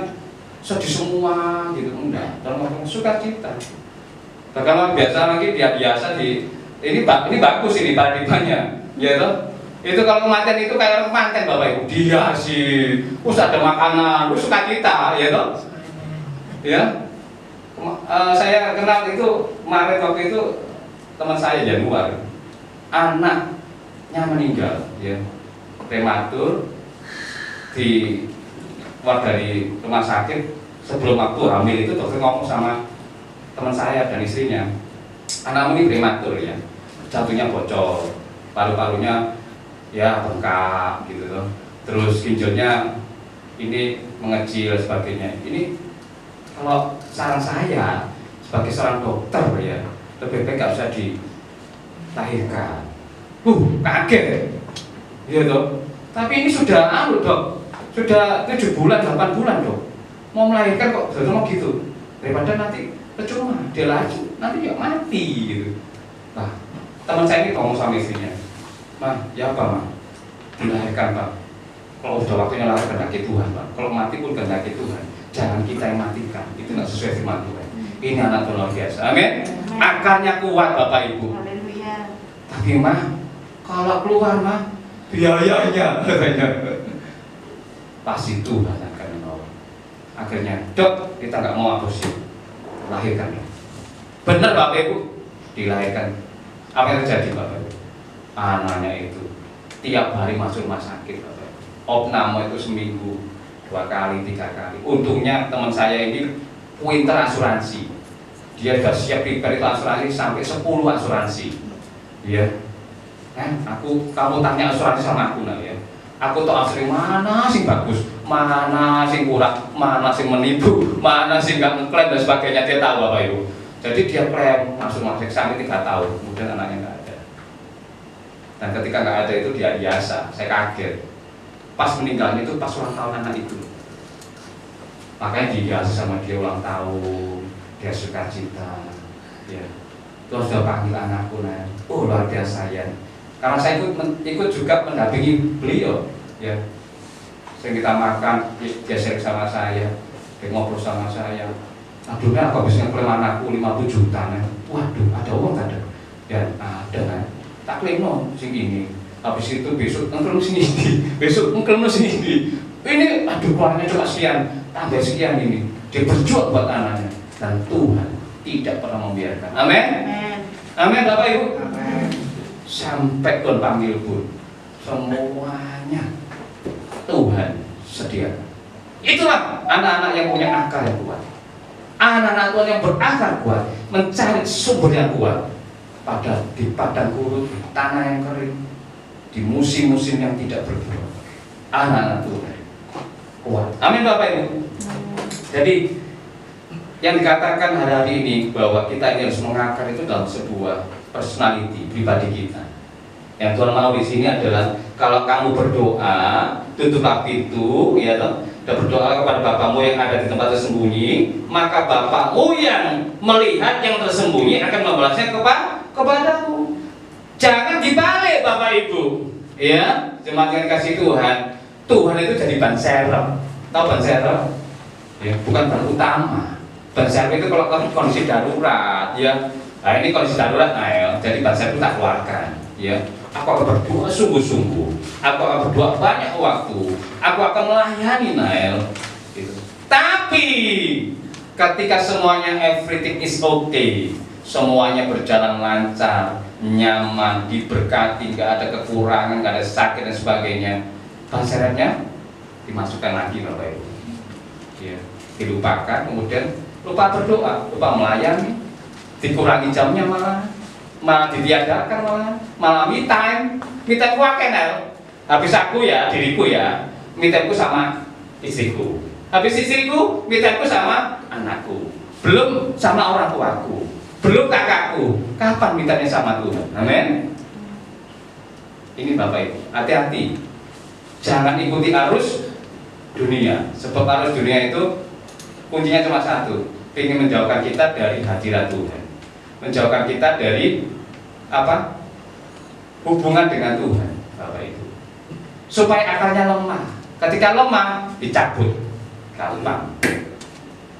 sedih semua gitu, enggak. Kalau sukacita. Bahkan biasa lagi dia biasa di ini bagus ini paradigmanya, ya toh. Itu kalau kematian itu kayak orang manten Bapak Ibu, dia sih, ada makanan, sukacita, ya toh. Ya. Saya kenal itu kemarin waktu itu teman saya Januari, anaknya meninggal, ya, prematur, keluar dari rumah sakit. Sebelum waktu hamil itu dokter ngomong sama teman saya dan istrinya, anakmu ini prematur ya, jantungnya bocor, paru-parunya ya bengkak gitu loh, terus ginjalnya ini mengecil sebagainya. Ini kalau saran saya sebagai seorang dokter ya, lebih baik gak usah dilahirkan. Kaget, iya toh. Tapi ini sudah dok, sudah 7 bulan, 8 bulan dok, mau melahirkan kok mau gitu. Daripada nanti percuma, dia laju, nanti ya mati gitu. Nah, teman saya ini ngomong sama istrinya, "Mah, ya apa mah? Dilahirkan pak. Kalau udah waktunya lahir kehendaki Tuhan pak. Kalau mati pun kehendaki Tuhan. Jangan kita yang matikan. Itu nggak sesuai firman Tuhan. Ini anak Tuhan luar biasa. Amin. Akarnya kuat bapak ibu. Haleluya. Tapi mah, kalau keluar mah biayanya katanya. Pasti Tuhan akan menolong. Akhirnya, dok, kita nggak mau aborsi, lahirkan. Benar bapak ibu, dilahirkan. Apa yang terjadi bapak ibu? Anaknya itu tiap hari masuk rumah sakit bapak ibu. Opname itu seminggu 2 kali, 3 kali. Untungnya teman saya ini pinter asuransi. Dia sudah siap prepare itu asuransi sampai 10 asuransi. Ya. Kamu tanya asuransi sama aku nah ya. Aku tahu asuransi mana sih bagus, mana sih kurang, mana sih menipu, mana sih nggak ngeklaim dan sebagainya, dia tahu Bapak Ibu. Jadi dia klaim masuk sampai 3 tahun, kemudian anaknya nggak ada. Dan ketika nggak ada itu dia biasa, saya kaget. Pas meninggalnya itu pas ulang tahun anak itu. Makanya dihiasi sama dia ulang tahun, dia sukacita, ya. Terus sudah panggil anakku nah, luar biasa ya. Karena saya ikut juga mendampingi beliau, ya. Sering kita makan, dia share sama saya, dia ngobrol sama saya. Aduh, aku habis ngeklaim anakku 50 juta nih. Waduh, ada uang gak ada? Ya ada kan. Tak klaim no, sing ini. Habis itu besok ngeklaim sini, besok ngeklaim sini. Ini aduh keluarnya cuma sekian, tambah sekian ini. Dia berjuang buat anaknya dan Tuhan tidak pernah membiarkan. Amin. Amin Bapak Ibu. Amin. Sampai Tuhan panggil pun semuanya Tuhan sediakan. Itulah anak-anak yang punya akar yang kuat. Anak-anak Tuhan yang berakar kuat, mencari sumber yang kuat pada di padang gurun, di tanah yang kering, di musim-musim yang tidak berbuah. Anak-anak Tuhan kuat. Amin Bapak Ibu. Jadi yang dikatakan hari-hari ini bahwa kita ini harus mengakar itu dalam sebuah personality pribadi kita. Yang Tuhan mau di sini adalah kalau kamu berdoa, tutuplah pintu, ya toh, dan berdoa kepada Bapamu yang ada di tempat tersembunyi, maka Bapamu yang melihat yang tersembunyi akan membalasnya kepadamu. Jangan dibalik Bapak Ibu, ya. Jemaat yang dikasih Tuhan, Tuhan itu jadi ban serep. Tahu ban serep? Ya, bukan ban utama. Ban serep itu kalau kondisi darurat, ya. Nah ini kondisi darurat, nah ya. Jadi ban serep itu tak keluarkan, ya. Aku akan berdoa sungguh-sungguh. Aku akan berdoa banyak waktu. Aku akan melayani Nael. Gitu. Tapi ketika semuanya everything is okay, semuanya berjalan lancar, nyaman, diberkati, nggak ada kekurangan, nggak ada sakit dan sebagainya, ban serepnya dimasukkan lagi Bapak Ibu. Ya, dilupakan, kemudian lupa berdoa, lupa melayani, dikurangi jamnya malah ditiadakan malah me time ku akenel. Habis aku ya, diriku ya, me time ku sama istriku. Habis istriku, me time ku sama anakku. Belum sama orang tuaku, belum kakakku. Kapan me time-nya sama Tuhan? Amin. Ini Bapak Ibu, hati-hati. Jangan ikuti arus dunia. Sebab arus dunia itu kuncinya cuma satu, ingin menjauhkan kita dari hadirat Tuhan, menjauhkan kita dari apa? Hubungan dengan Tuhan, Bapak Ibu. Supaya akarnya lemah. Ketika lemah, dicabut gampang.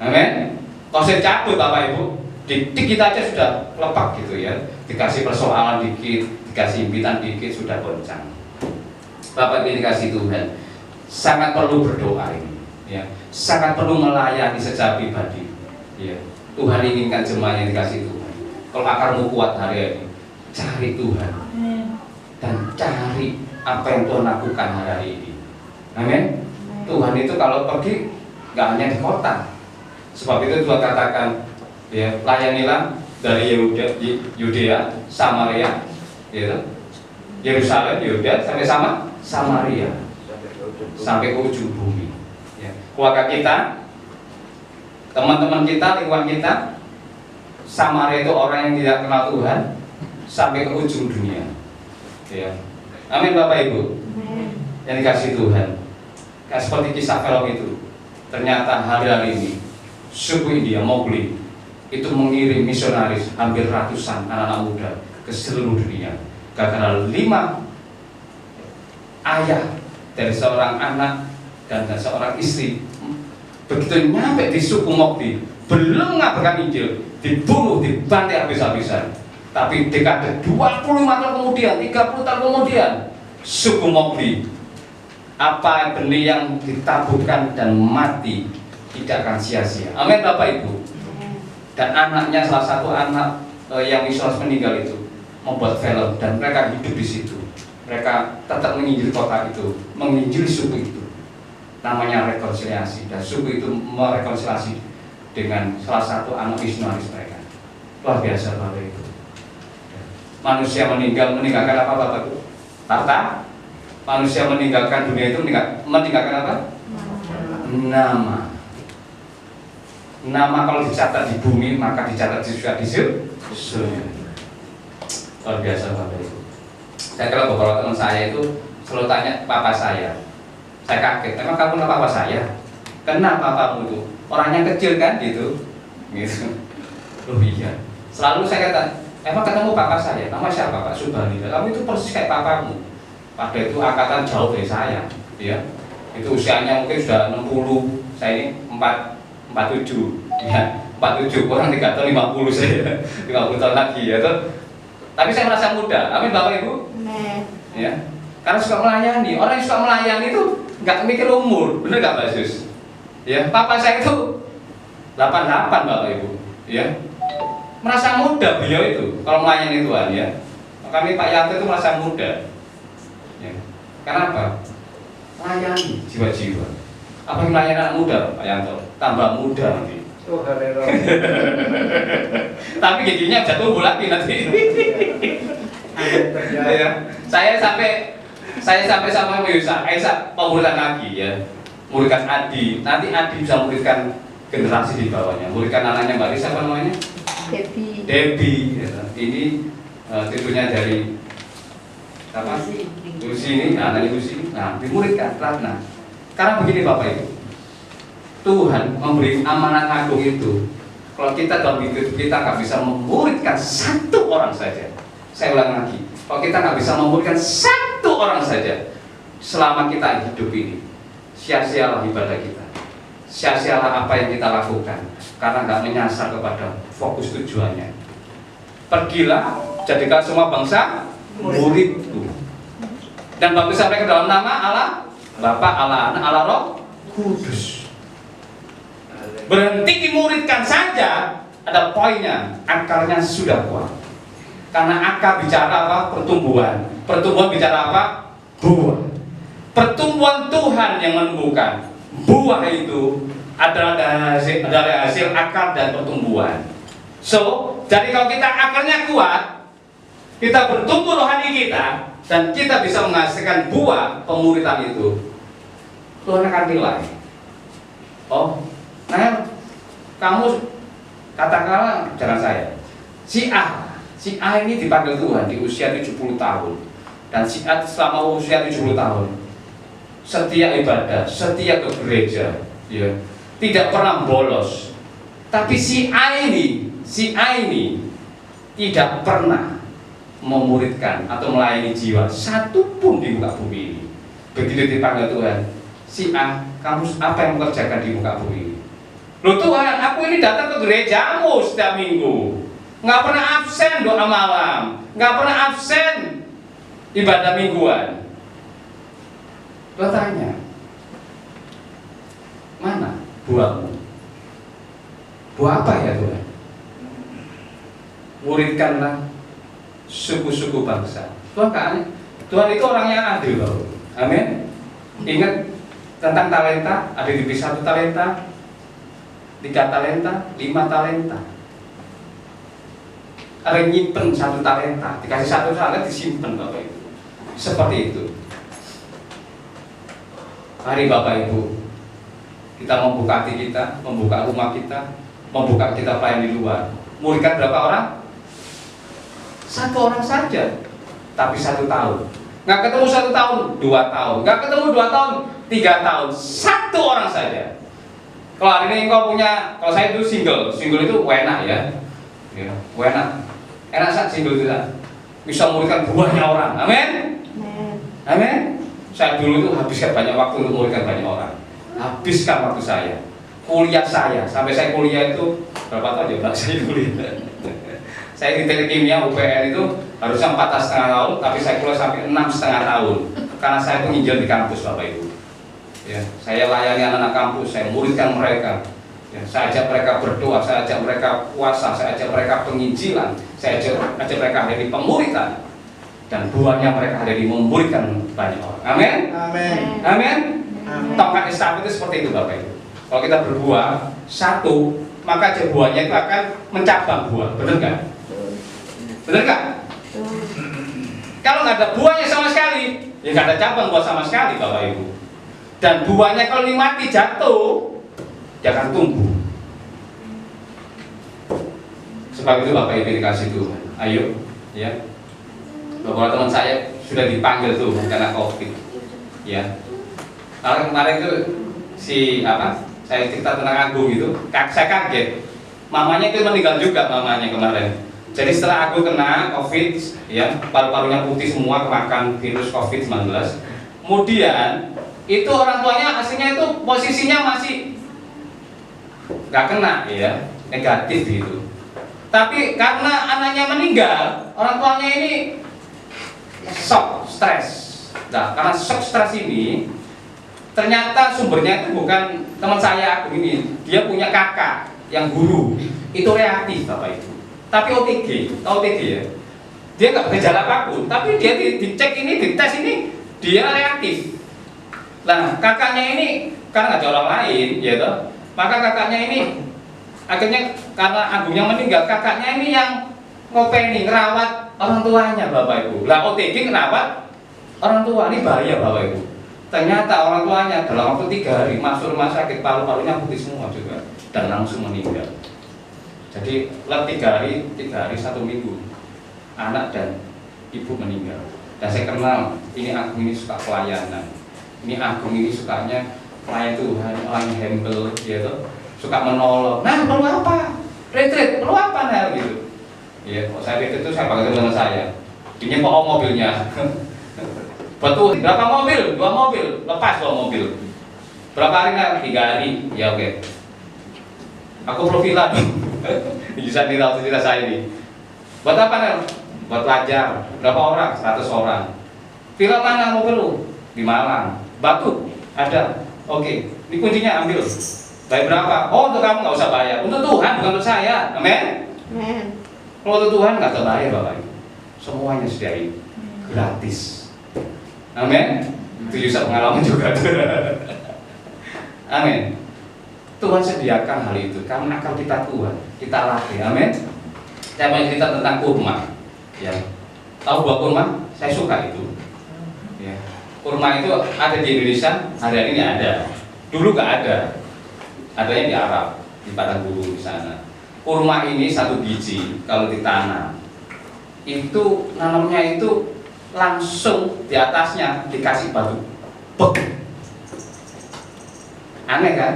Amin. Kalau saya cabut Bapak Ibu, dikit aja sudah lepak gitu ya. Dikasih persoalan dikit, dikasih impitan dikit, sudah goncang. Bapak Ibu dikasih Tuhan, sangat perlu berdoa ini, ya. Sangat perlu melayani secara pribadi, ya. Tuhan inginkan jemaah yang dikasih Tuhan. Kalau akarmu kuat hari ini, cari Tuhan dan cari apa yang Tuhan lakukan hari ini. Amin. Tuhan itu kalau pergi nggak hanya di kota. Sebab itu Tuhan katakan, ya, layanilah dari Yudea, Samaria, ya, Yerusalem, Yudea sampai Samaria, sampai ke ujung bumi. Ya. Keluarga kita, teman-teman kita, lingkungan kita, Samaria itu orang yang tidak kenal Tuhan sampai ke ujung dunia. Ya. Amin Bapak Ibu. Yang dikasih Tuhan. Kayak seperti kisah film itu. Ternyata hari-hari ini suku India Mowgli itu mengirim misionaris hampir ratusan anak-anak muda ke seluruh dunia. Gara-gara 5 ayah dari seorang anak dan seorang istri begitu nyampe di suku Mowgli, belum ngabarkan Injil, dibunuh, dibantai habis-habisan. Tapi dekade 25 tahun kemudian, 30 tahun kemudian, suku Mowgli, apa benih yang ditaburkan dan mati tidak akan sia-sia. Amin Bapak Ibu. Dan anaknya, salah satu anak yang misionaris meninggal itu membuat film dan mereka hidup di situ. Mereka tetap menginjil kota itu, menginjil suku itu. Namanya rekonsiliasi, dan suku itu merekonsiliasi dengan salah satu anak misionaris mereka. Luar biasa Bapak Ibu. Manusia meninggalkan apa Bapak Ibu? Harta. Manusia meninggalkan dunia itu meninggalkan apa? Nama. Nama kalau dicatat di bumi maka dicatat juga di surga. Luar biasa Bapak Ibu. Saya kira beberapa teman saya itu selalu tanya papa saya. Saya kaget, emang kamu kenal papa saya? Kenal papamu itu? Orangnya kecil kan gitu. Oh iya. Selalu saya kata, emang ketemu papa saya? Nama siapa Pak? Subhani. Kamu itu persis kayak papamu. Padahal itu angkatan jauh dari saya, ya. Itu usianya mungkin sudah 60, saya ini 47, ya. 47, kurang 3 tahun 50 saya, 50 tahun lagi ya. Tapi saya merasa muda. Amin Bapak Ibu. Ya. Karena suka melayani. Orang yang suka melayani itu nggak mikir umur, bener nggak Mbak Sus? Ya, papa saya itu 88 Bapak Ibu, ya. Merasa muda beliau itu kalau melayani Tuhan, ya. Kami Pak Yanto itu merasa muda. Ya. Kenapa? Melayani jiwa-jiwa. Apa yang melayani anak muda Pak Yanto? Tambah muda nanti. Oh, haleluya. Tapi giginya bisa tumbuh lagi nanti. Ya. Saya sampai sama Aisyah pemuridan lagi ya, muridkan Adi, nanti Adi bisa muridkan generasi di bawahnya, muridkan anaknya Mbak Lisa apa namanya? Debbie ya. Ini tentunya dari apa? Lucy ini, anaknya Lucy, nah dimuridkan Ratna. Karena begini Bapak Ibu, Tuhan memberi amanat agung itu. Kalau kita dalam hidup kita nggak bisa memuridkan satu orang saja, saya ulang lagi, kalau kita nggak bisa memuridkan satu orang saja selama kita hidup ini, sia-sialah ibadah kita, sia-sialah apa yang kita lakukan, karena nggak menyasar kepada fokus tujuannya. Pergilah, jadikan semua bangsa muridku, dan baptislah mereka dalam nama Allah Bapa, Allah Anak, Allah Roh Kudus. Berhenti dimuridkan saja, ada poinnya, akarnya sudah kuat. Karena akar bicara apa? Pertumbuhan. Pertumbuhan bicara apa? Buah. Pertumbuhan Tuhan yang menumbuhkan. Buah itu adalah dari hasil akar dan pertumbuhan. So, jadi kalau kita akarnya kuat, kita bertumbuh rohani kita, dan kita bisa menghasilkan buah pemuritan itu, Tuhan akan nilai. Oh, nah, kamu katakanlah jangan saya. Si A ini dipanggil Tuhan di usia 70 tahun. Dan si A selama usia 70 tahun setia ibadah, setia ke gereja, ya. Tidak pernah bolos. Tapi si A ini tidak pernah memuridkan atau melayani jiwa satupun di muka bumi ini. Begitu dipanggil Tuhan, si A, kamu apa yang mengerjakan di muka bumi ini? Loh Tuhan, aku ini datang ke gerejamu setiap minggu, nggak pernah absen doa malam, nggak pernah absen ibadah mingguan. Tuhan tanya, mana buahmu? Buah apa ya Tuhan? Muridkanlah suku-suku bangsa. Tuhan itu orang yang adil loh. Amin. Ingat tentang talenta, ada di 1 talenta, 3 talenta, 5 talenta. Ada yang nyimpen 1 talenta, dikasih 1 talenta disimpan Bapak Ibu. Seperti itu. Mari Bapak Ibu, kita membuka hati kita, membuka rumah kita, membuka kita pelayan di luar. muridkan berapa orang? 1 orang saja, tapi 1 tahun. Nggak ketemu 1 tahun, 2 tahun. Nggak ketemu 2 tahun, 3 tahun. 1 orang saja. Kalau hari ini engkau punya, kalau saya itu single itu enak ya, enak. Enak saat single itu kan, bisa muridkan banyak orang. Amin. Amin. Saya dulu itu habiskan banyak waktu untuk muridkan banyak orang. Habiskan waktu saya, kuliah saya, sampai saya kuliah itu berapa tahun ya Pak? Saya kuliah. Saya di teknik kimia UPN itu harusnya 4,5 tahun, tapi saya kuliah sampai 6,5 tahun karena saya itu nginjil di kampus Bapak Ibu. Ya, saya layani anak-anak kampus, saya muridkan mereka. Ya, saya ajak mereka berdoa, saya ajak mereka puasa, saya ajak mereka penginjilan, saya ajak mereka ada di pemuritan, dan buahnya mereka ada di memuridkan banyak orang. Amin. Amin. Amin. Tongkat estafet itu seperti itu Bapak Ibu. Kalau kita berbuah 1, maka buahnya itu akan mencabang buah. Benar nggak? Benar nggak? Kalau nggak ada buahnya sama sekali, ya nggak ada cabang buah sama sekali Bapak Ibu. Dan buahnya kalau ini mati jatuh, dia akan tumbuh. Sebab itu Bapak Ibu dikasih Tuhan. Ayo, ya. Beberapa teman saya sudah dipanggil tuh karena COVID. Ya. Kemarin itu saya cerita tentang Agung itu, saya kaget. Mamanya itu meninggal juga mamanya kemarin. Jadi setelah Agung kena COVID, ya, paru-parunya putih semua kemakan virus COVID-19. Kemudian itu orang tuanya aslinya itu posisinya masih nggak kena, ya, negatif gitu. Tapi karena anaknya meninggal, orang tuanya ini shock, stres. Nah, karena shock stres ini, ternyata sumbernya itu bukan teman saya Agung ini. Dia punya kakak yang guru, itu reaktif Bapak Ibu. Tapi OTG ya. Dia nggak bergejala apapun, tapi dia dicek ini, dites ini, dia reaktif. Nah, kakaknya ini karena nggak ada orang lain, ya toh, maka kakaknya ini akhirnya karena Agungnya meninggal, kakaknya ini yang ngopeni, ngerawat orang tuanya Bapak Ibu. Lah OTG ngerawat orang tua, ini bahaya Bapak Ibu. Ternyata orang tuanya dalam waktu 3 hari masuk rumah sakit, paru-parunya putih semua juga dan langsung meninggal. Jadi 3 hari 1 minggu anak dan ibu meninggal. Dan saya kenal ini Agung ini suka pelayanan. Ini Agung ini sukanya pelayan Tuhan, orang yang humble, gitu, suka menolong. Nah, perlu apa? Retreat, perlu apa nah gitu. Ya, kalau saya retreat itu saya pakai teman saya. Ini kok mobilnya. Betul, berapa mobil? 2 mobil, lepas 2 mobil. Berapa hari nah? 3 hari. Ya oke. Aku profilan. Bisa diraut cerita saya ini. Buat apa Nel? Buat pelajar. Berapa orang? 100 orang. Film mana mobil lu? Di Malang. Batu? Ada. Oke. Ini kuncinya ambil. Bayar berapa? Oh, untuk kamu nggak usah bayar. Untuk Tuhan, bukan untuk saya. Amin. Kalau untuk Tuhan nggak usah bayar Bapak Ibu. Semuanya sediain. Gratis. Amin. Itu bisa pengalaman juga. Amin. Tuhan sediakan hal itu karena akal kita Tuhan, kita latih. Amin. Saya mau cerita tentang kurma. Ya. Tahu buah kurma? Saya suka itu. Ya. Kurma itu ada di Indonesia, hari ini ada. Dulu nggak ada. Adanya di Arab, di padang gurun di sana. Kurma ini 1 biji kalau ditanam, itu nanamnya itu langsung di atasnya dikasih batu. Bek. Aneh kan?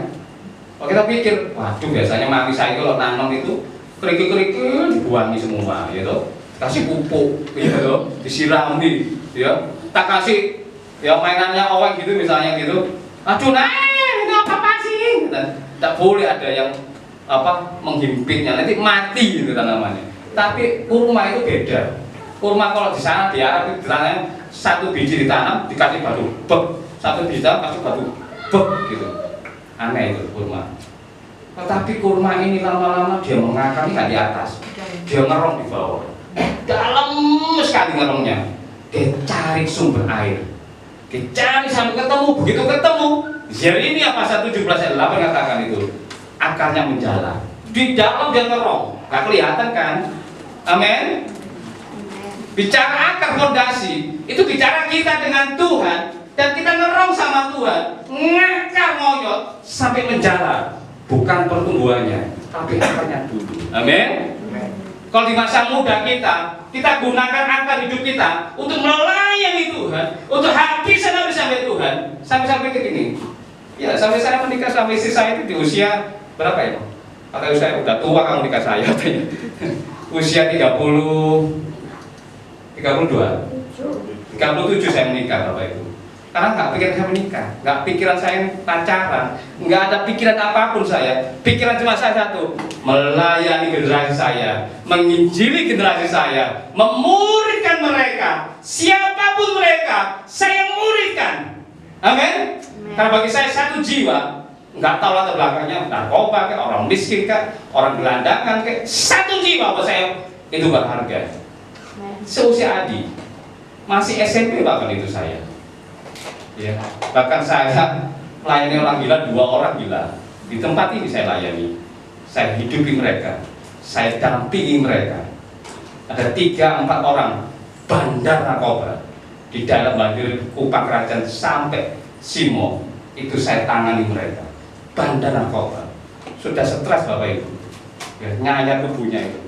Kalau kita pikir, waduh biasanya mami saya kalau nanam itu kerikil-kerikil dibuangi semua, gitu. Kasih pupuk, gitu, disirami, ya. Tak kasih, ya mainannya owen gitu misalnya gitu. Aduh, ini apa sih? Tak boleh ada yang menghimpitnya, nanti mati gitu namanya. Tapi kurma itu beda. Kurma kalau di sana di Arab itu ditanam 1 biji ditanam dikasih batu, bek. 1 biji kasih batu, bek gitu. Aneh itu kurma. Tetapi kurma ini lama-lama dia mengakar nggak di atas, dia ngerong di bawah. Dalam sekali ngerongnya. Dia cari sumber air. Dia cari sampai ketemu. Begitu ketemu, Yerini apa 1:17 katakan itu, akarnya menjalar. Di dalam dia ngerong, nggak kelihatan kan? Amin. Bicara akar fondasi, itu bicara kita dengan Tuhan. Dan kita ngerong sama Tuhan, ngakar ngoyot sampai menjalar, bukan pertumbuhannya, tapi akarnya dulu. Amin. Kalau di masa muda kita gunakan akar hidup kita untuk melayani Tuhan, untuk habis sampai Tuhan, sampai ke ini. Ya, sampai saya menikah sama istri saya itu di usia berapa ya? Atau saya udah tua kamu nikah saya katanya. Usia 32, 37 saya menikah Bapak Ibu. Karena nggak pikiran saya menikah, nggak pikiran saya pacaran, nggak ada pikiran apapun saya. Pikiran cuma saya satu, melayani generasi saya, menginjili generasi saya, memuridkan mereka, siapapun mereka, saya muridkan. Amin. Karena bagi saya satu jiwa, nggak tahu latar belakangnya narkoba, kayak orang miskin, kayak orang gelandangan, kayak satu jiwa buat saya itu berharga. Seusia Adi, masih SMP bahkan itu saya. Ya, bahkan saya melayani orang gila, 2 orang gila di tempat ini saya layani, saya hidupi mereka, saya dampingi mereka. Ada 3-4 orang bandar narkoba di dalam banjir Kupang Kerajaan sampai Simo, itu saya tangani mereka. Bandar narkoba, sudah stres Bapak Ibu, ya, nyayat tubuhnya itu,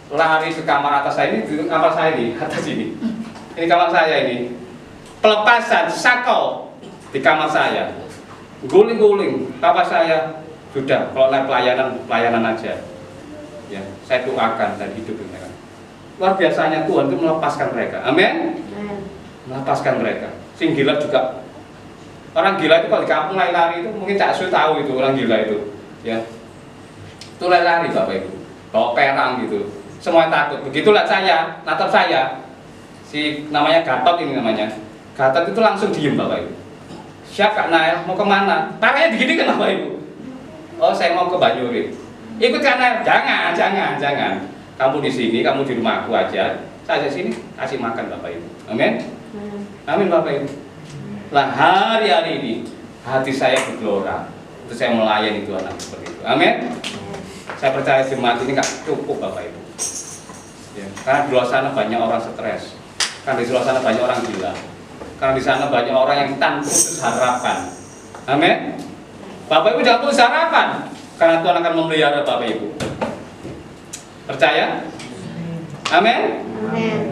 lari ke kamar atas saya ini, kamar saya ini atas ini kamar saya ini. Pelepasan sakau di kamar saya, guling-guling kamar saya, sudah kalau naik pelayanan aja. Ya, saya doakan dan hidup mereka. Luar biasanya Tuhan itu melepaskan mereka. Amin. Melepaskan mereka. Sing gila juga. Orang gila itu kalau di kampung lari-lari itu mungkin Cak Su tahu itu orang gila itu. Ya, itu lari-lari Bapak Ibu, bawa perang gitu. Semua takut. Begitulah saya, natap saya. Si namanya Gatot ini namanya. Gatot itu langsung diem Bapak Ibu. Siap Kak Nael, mau kemana? Tangannya begini kan Bapak Ibu. Oh saya mau ke Banyurit. Ikut Kak Nael, jangan. Kamu di sini, kamu di rumahku aja. Saya di sini kasih makan Bapak Ibu. Amin. Amin Bapak Ibu. Lah hari-hari ini hati saya bergelora untuk saya melayani Tuhan seperti itu. Amin. Saya percaya jemaat ini nggak cukup Bapak Ibu. Ya, karena di luar sana banyak orang stres. Karena di luar sana banyak orang gila. Karena di sana banyak orang yang tanpa putus harapan. Amin. Bapak Ibu jangan putus harapan, karena Tuhan akan memelihara Bapak Ibu. Percaya? Amin.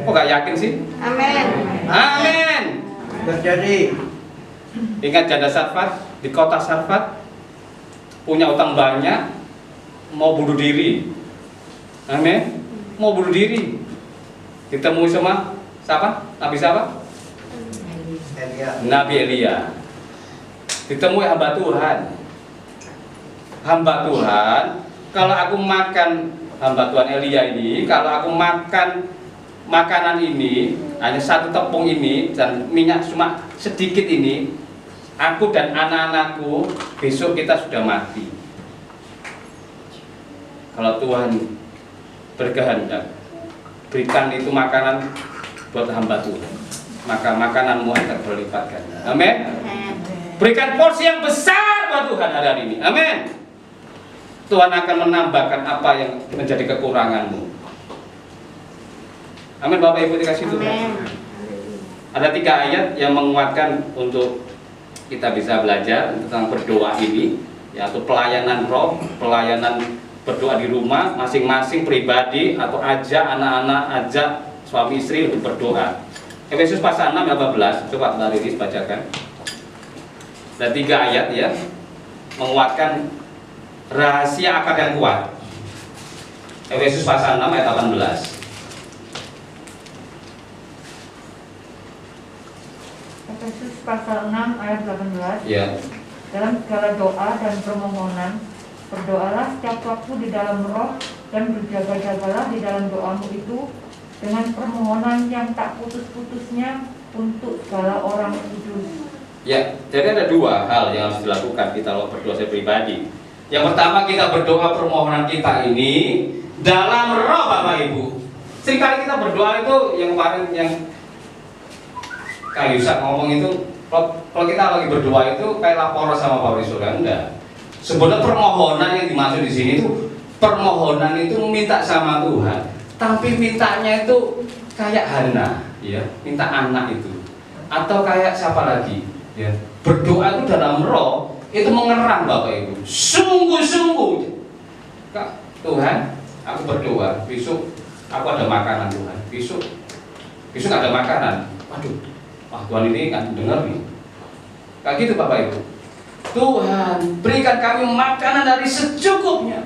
Kok gak yakin sih? Amin. Amin. Terjadi. Ingat janda Sarfat di kota Sarfat, punya utang banyak, mau bunuh diri. Amin. Mau bunuh diri. Ditemui sama siapa? Nabi siapa? Nabi Elia. Ditemui hamba Tuhan. Hamba Tuhan, kalau aku makan, hamba Tuhan Elia ini, kalau aku makan makanan ini, hanya 1 tepung ini dan minyak cuma sedikit ini, aku dan anak-anakku besok kita sudah mati. Kalau Tuhan berkehendak, berikan itu makanan buat hamba Tuhan, maka makananmu akan berlipat ganda. Amin. Berikan porsi yang besar buat Tuhan hari ini. Amin. Tuhan akan menambahkan apa yang menjadi kekuranganmu. Amin Bapak Ibu dikasih Tuhan. Ada 3 ayat yang menguatkan untuk kita bisa belajar tentang berdoa ini, yaitu pelayanan roh, pelayanan berdoa di rumah masing-masing pribadi atau ajak anak-anak, ajak suami istri untuk berdoa. Efesus pasal 6 ayat 14, coba Mbak Riris bacakan. Ada 3 ayat ya, menguatkan rahasia akar yang kuat. Efesus pasal 6 ayat 18. Efesus pasal 6 ayat 18. Ya. Dalam segala doa dan permohonan, berdoalah setiap waktu di dalam roh, dan berjaga-jagalah di dalam doamu itu dengan permohonan yang tak putus-putusnya untuk segala orang kudus. Ya, jadi ada 2 hal yang harus dilakukan kita kalau berdoa secara pribadi. Yang pertama, kita berdoa permohonan kita ini dalam roh Bapak Ibu. Seringkali kita berdoa itu yang kemarin yang Kak Yusak ngomong itu, kalau kita lagi berdoa itu kayak laporan sama Pak Surga, enggak. Sebenarnya permohonan yang dimaksud di sini itu permohonan itu minta sama Tuhan, tapi mintanya itu kayak Hana, ya, minta anak itu, atau kayak siapa lagi, ya. Berdoa itu dalam roh itu mengerang Bapak Ibu, sungguh-sungguh, Kak, Tuhan, aku berdoa, besok aku ada makanan Tuhan, besok ada makanan. Waduh, wah Tuhan ini kan dengar nih. Kayak gitu Bapak Ibu. Tuhan, berikan kami makanan dari secukupnya.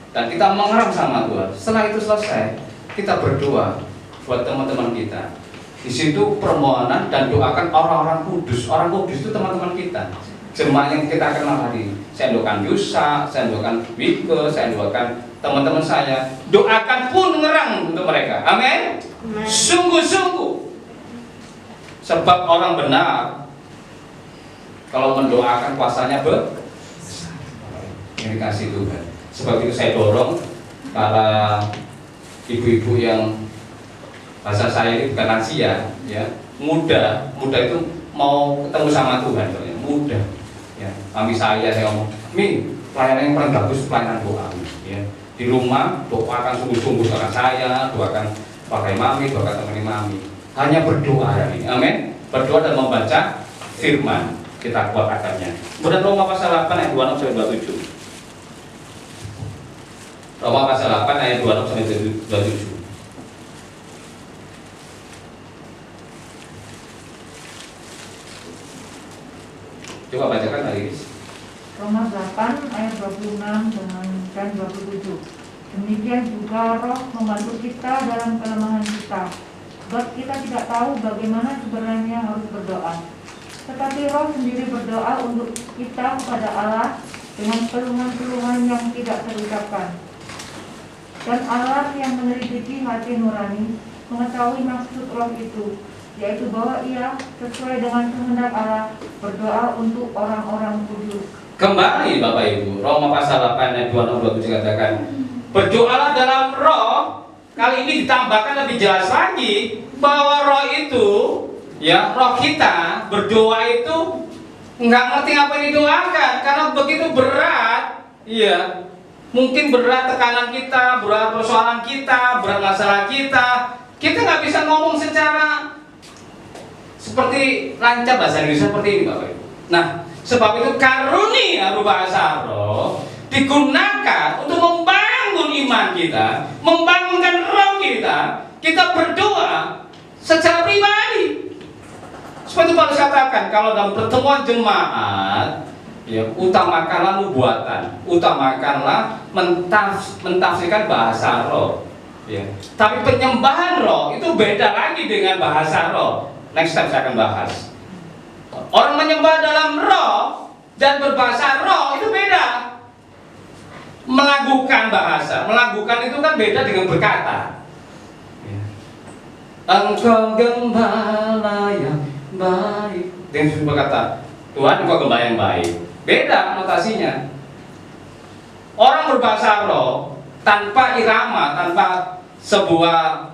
Dan kita mengeram sama Tuhan. Setelah itu selesai, kita berdoa buat teman-teman kita. Di situ permohonan dan doakan orang-orang kudus. Orang kudus itu teman-teman kita. Jemaat yang kita kenal hari ini. Saya doakan Yusa, saya doakan Wike, saya doakan teman-teman saya. Doakan pun ngerang untuk mereka. Amin. Sungguh-sungguh. Sebab orang benar kalau mendoakan kuasanya besar. Ini kasih Tuhan. Sebab itu saya dorong para ibu-ibu yang bahasa saya ini bukan lansia, ya, muda itu mau ketemu sama Tuhan, muda. Ya, kami saya ngomong, Mi, pelayanan yang paling bagus pelayanan doa, ya. Di rumah doakan sungguh-sungguh doakan saya, doakan pakai mami, doakan teman mami. Hanya berdoa hari ini, amin. Berdoa dan membaca firman, kita kuat akarnya. Kemudian Roma pasal 8 ayat 26 sampai 27. Roma pasal 8 ayat 26 sampai 27. Coba bacakan Kak Iris. Roma 8 ayat 26 dan 27. Demikian juga Roh membantu kita dalam kelemahan kita. Sebab kita tidak tahu bagaimana sebenarnya harus berdoa. Tetapi Roh sendiri berdoa untuk kita kepada Allah dengan keluhan-keluhan yang tidak terucapkan. Dan Allah yang menyelidiki hati nurani mengetahui maksud Roh itu, yaitu bahwa ia sesuai dengan kehendak Allah berdoa untuk orang-orang kudus. Kembali Bapak Ibu, Roma pasal 8 ayat 26 katakan, berdoalah dalam Roh. Kali ini ditambahkan lebih jelas lagi bahwa Roh itu, ya, Roh kita berdoa itu nggak ngerti apa yang didoakan karena begitu berat, ya. Mungkin berat tekanan kita, berat persoalan kita, berat masalah kita. Kita nggak bisa ngomong secara seperti lancar bahasa Indonesia seperti ini Bapak Ibu. Nah, sebab itu karunia bahasa Roh digunakan untuk membangun iman kita, membangunkan roh kita. Kita berdoa secara pribadi. Seperti Paulus katakan, kalau dalam pertemuan jemaat, ya, utamakanlah nubuatan, utamakanlah mentafsirkan bahasa roh. Ya. Tapi penyembahan roh itu beda lagi dengan bahasa roh. Next time saya akan bahas. Orang menyembah dalam roh dan berbahasa roh itu beda. Melakukan bahasa, melakukan itu kan beda dengan berkata. Ya. Engkau gembala yang baik. Dia berkata, Tuhan engkau gembala yang baik. Beda notasinya. Orang berbahasa roh tanpa irama, tanpa sebuah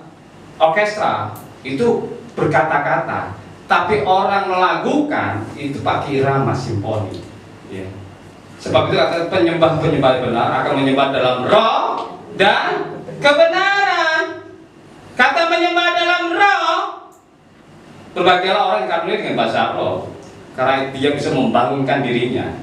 orkestra itu berkata-kata, tapi orang melakukan itu pakai irama simfoni. Ya. Sebab itu kata penyembah-penyembah benar akan menyembah dalam roh dan kebenaran. Kata menyembah dalam roh, berbahagialah orang yang karunia dengan bahasa roh, karena dia bisa membangunkan dirinya.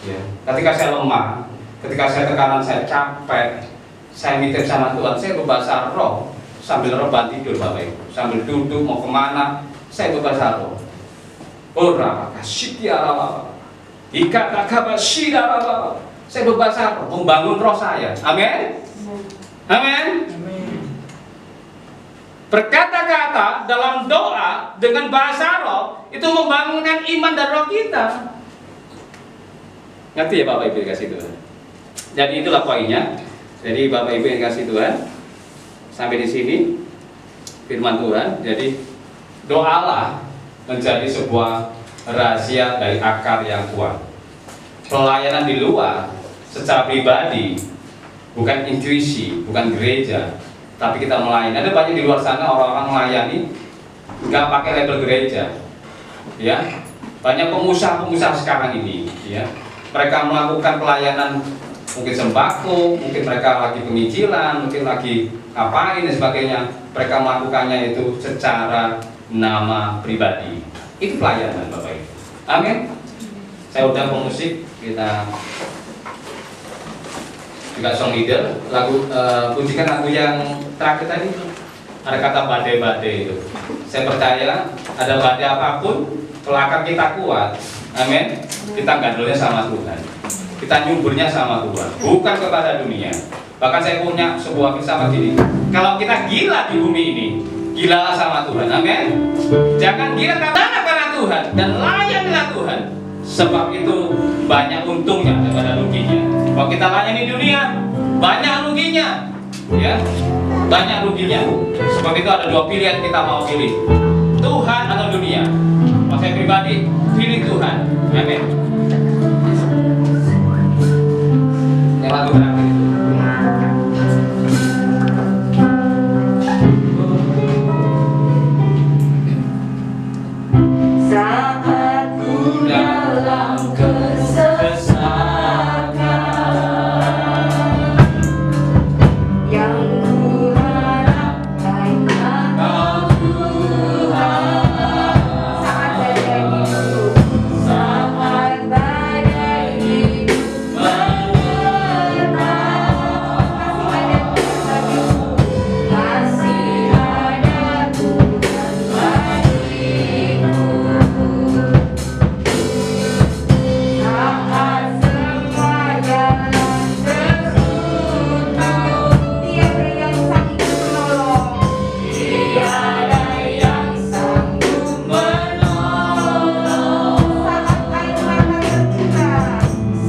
Ya. Ketika saya lemah, ketika saya tekanan, saya capek, saya mikir sama Tuhan, saya berbahasa roh sambil rebahan tidur Bapak Ibu, sambil duduk mau kemana, saya berbahasa roh. Ora kasitiara ikataka basidara. Saya berbahasa roh, membangun roh saya. Amin. Amin. Berkata-kata dalam doa dengan bahasa roh itu membangunkan iman dan roh kita. Ngerti ya Bapak Ibu dikasih Tuhan. Jadi itulah poinnya. Jadi Bapak Ibu yang kasih Tuhan, sampai di sini firman Tuhan. Jadi doalah menjadi sebuah rahasia dari akar yang kuat. Pelayanan di luar secara pribadi, bukan intuisi, bukan gereja, tapi kita melayani. Ada banyak di luar sana orang-orang melayani nggak pakai label gereja, ya. Banyak pengusaha-pengusaha sekarang ini, ya. Mereka melakukan pelayanan mungkin sembako, mungkin mereka lagi pengicilan, mungkin lagi ngapain dan sebagainya. Mereka melakukannya itu secara nama pribadi. Itu pelayanan Bapak Ibu. Amin. Saya udah pemusik, kita juga song leader. Pujikan lagu yang terakhir tadi, ada kata badai-badai itu. Saya percaya ada badai apapun, kalau akar kita kuat, amin, kita gandolnya sama Tuhan, kita nyumburnya sama Tuhan, bukan kepada dunia. Bahkan saya punya sebuah filsafat gini, kalau kita gila di bumi ini, gilalah sama Tuhan, amin. Jangan gila karena Tuhan, dan layanilah Tuhan, sebab itu banyak untungnya daripada ruginya. Kalau kita layani dunia, banyak ruginya, ya, banyak ruginya. Sebab itu ada dua pilihan kita mau pilih, Tuhan atau dunia. Kalau saya pribadi pilih Tuhan, amin. Yang lagu terakhir itu. Saat ku dalam kesesakan, yang ku harap hanya Tuhan. Saat badai hidup menerpa, masih ada Tuhan bagiku. Saat semua jalan tertutup, tiada yang sanggup menolong, tiada yang sanggup menolong.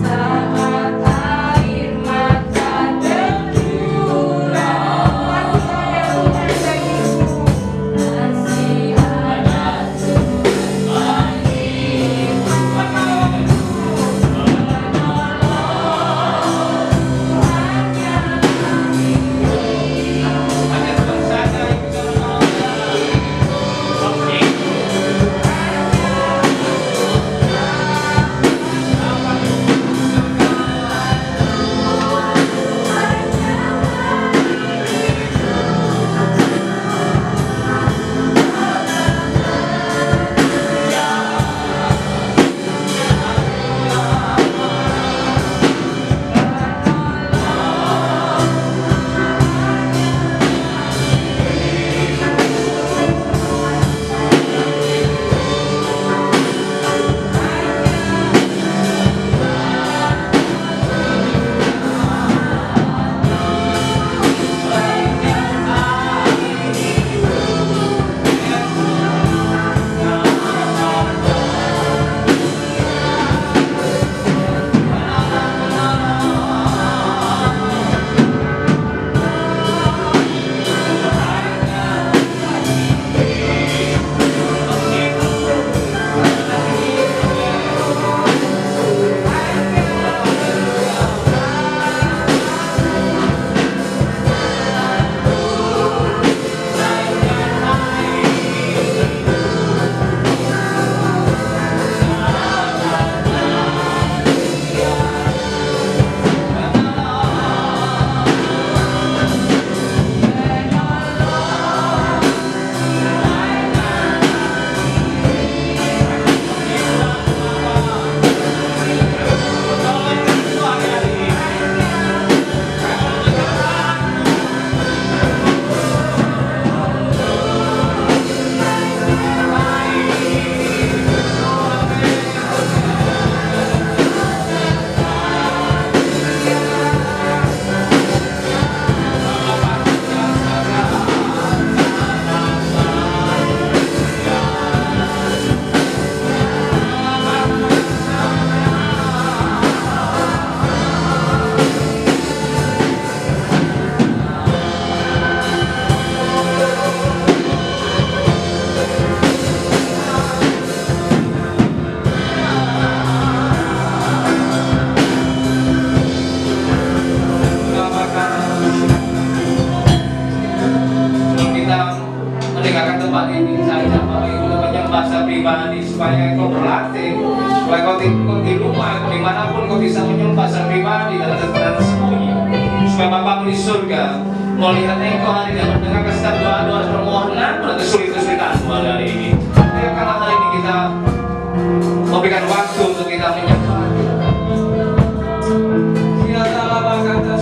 Saat air mata tercurah, masih ada Tuhan bagiku. Hanya Tuhan saja yang bisa menolong. Meninggalkan tempat ini, saya sama ibu namanya bahasa pribadi supaya kau berlatih, supaya kau di rumah, dimanapun kau bisa menyembah secara pribadi dalam tempat tersembunyi, supaya Bapa di surga melihat engkau hari ini, mendengar setiap doa-doa permohonan dan kesulitan-kesulitanmu hari ini. Karena hari ini kita memberikan waktu untuk kita menyembah. Tiada apa kata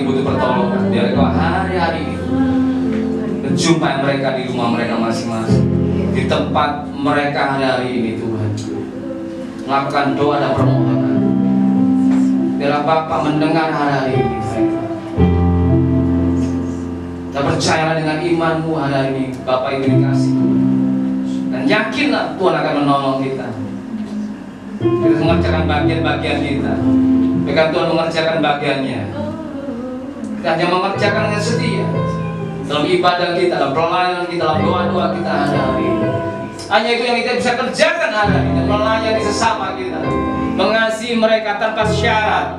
lagi butuh pertolongan, biar Engkau hari-hari ini menjumpai mereka di rumah mereka masing-masing, di tempat mereka hari-hari ini Tuhan. Melakukan doa dan permohonan, biar Bapa mendengar hari-hari ini mereka. Dan percayalah dengan imanmu hari ini Bapa ini dikasih Tuhan. Dan yakinlah Tuhan akan menolong kita. Kita mengerjakan bagian-bagian kita, biarkan Tuhan mengerjakan bagiannya. Kita hanya mengerjakan dengan setia dalam ibadah kita, dalam pelayanan kita, dalam doa-doa kita hari-hari. Hanya itu yang kita bisa kerjakan hari-hari, dan melayani sesama kita, mengasihi mereka tanpa syarat.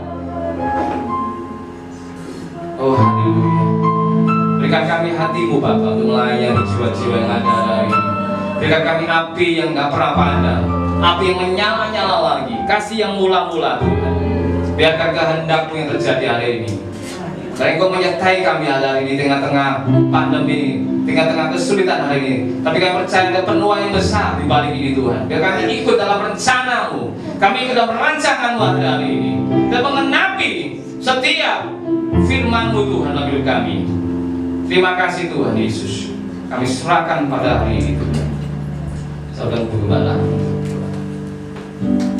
Oh haleluya. Berikan kami hatimu Bapa untuk melayani jiwa-jiwa yang ada hari ini. Berikan kami api yang gak pernah padam, api yang menyala-nyala lagi, kasih yang mula-mula Tuhan. Biarkan kehendak-Mu yang terjadi hari ini. Dan Engkau menyertai kami hari ini tengah-tengah pandemi, tengah-tengah kesulitan hari ini. Tapi kami percaya ada penuaian yang besar di balik ini Tuhan. Biar kami ikut dalam rencana-Mu, kami ikut dalam rancangan-Mu hari ini, dan mengenapi setiap firman-Mu Tuhan dalam hidup kami. Terima kasih Tuhan Yesus. Kami serahkan pada hari ini Tuhan. Saudara Gembala.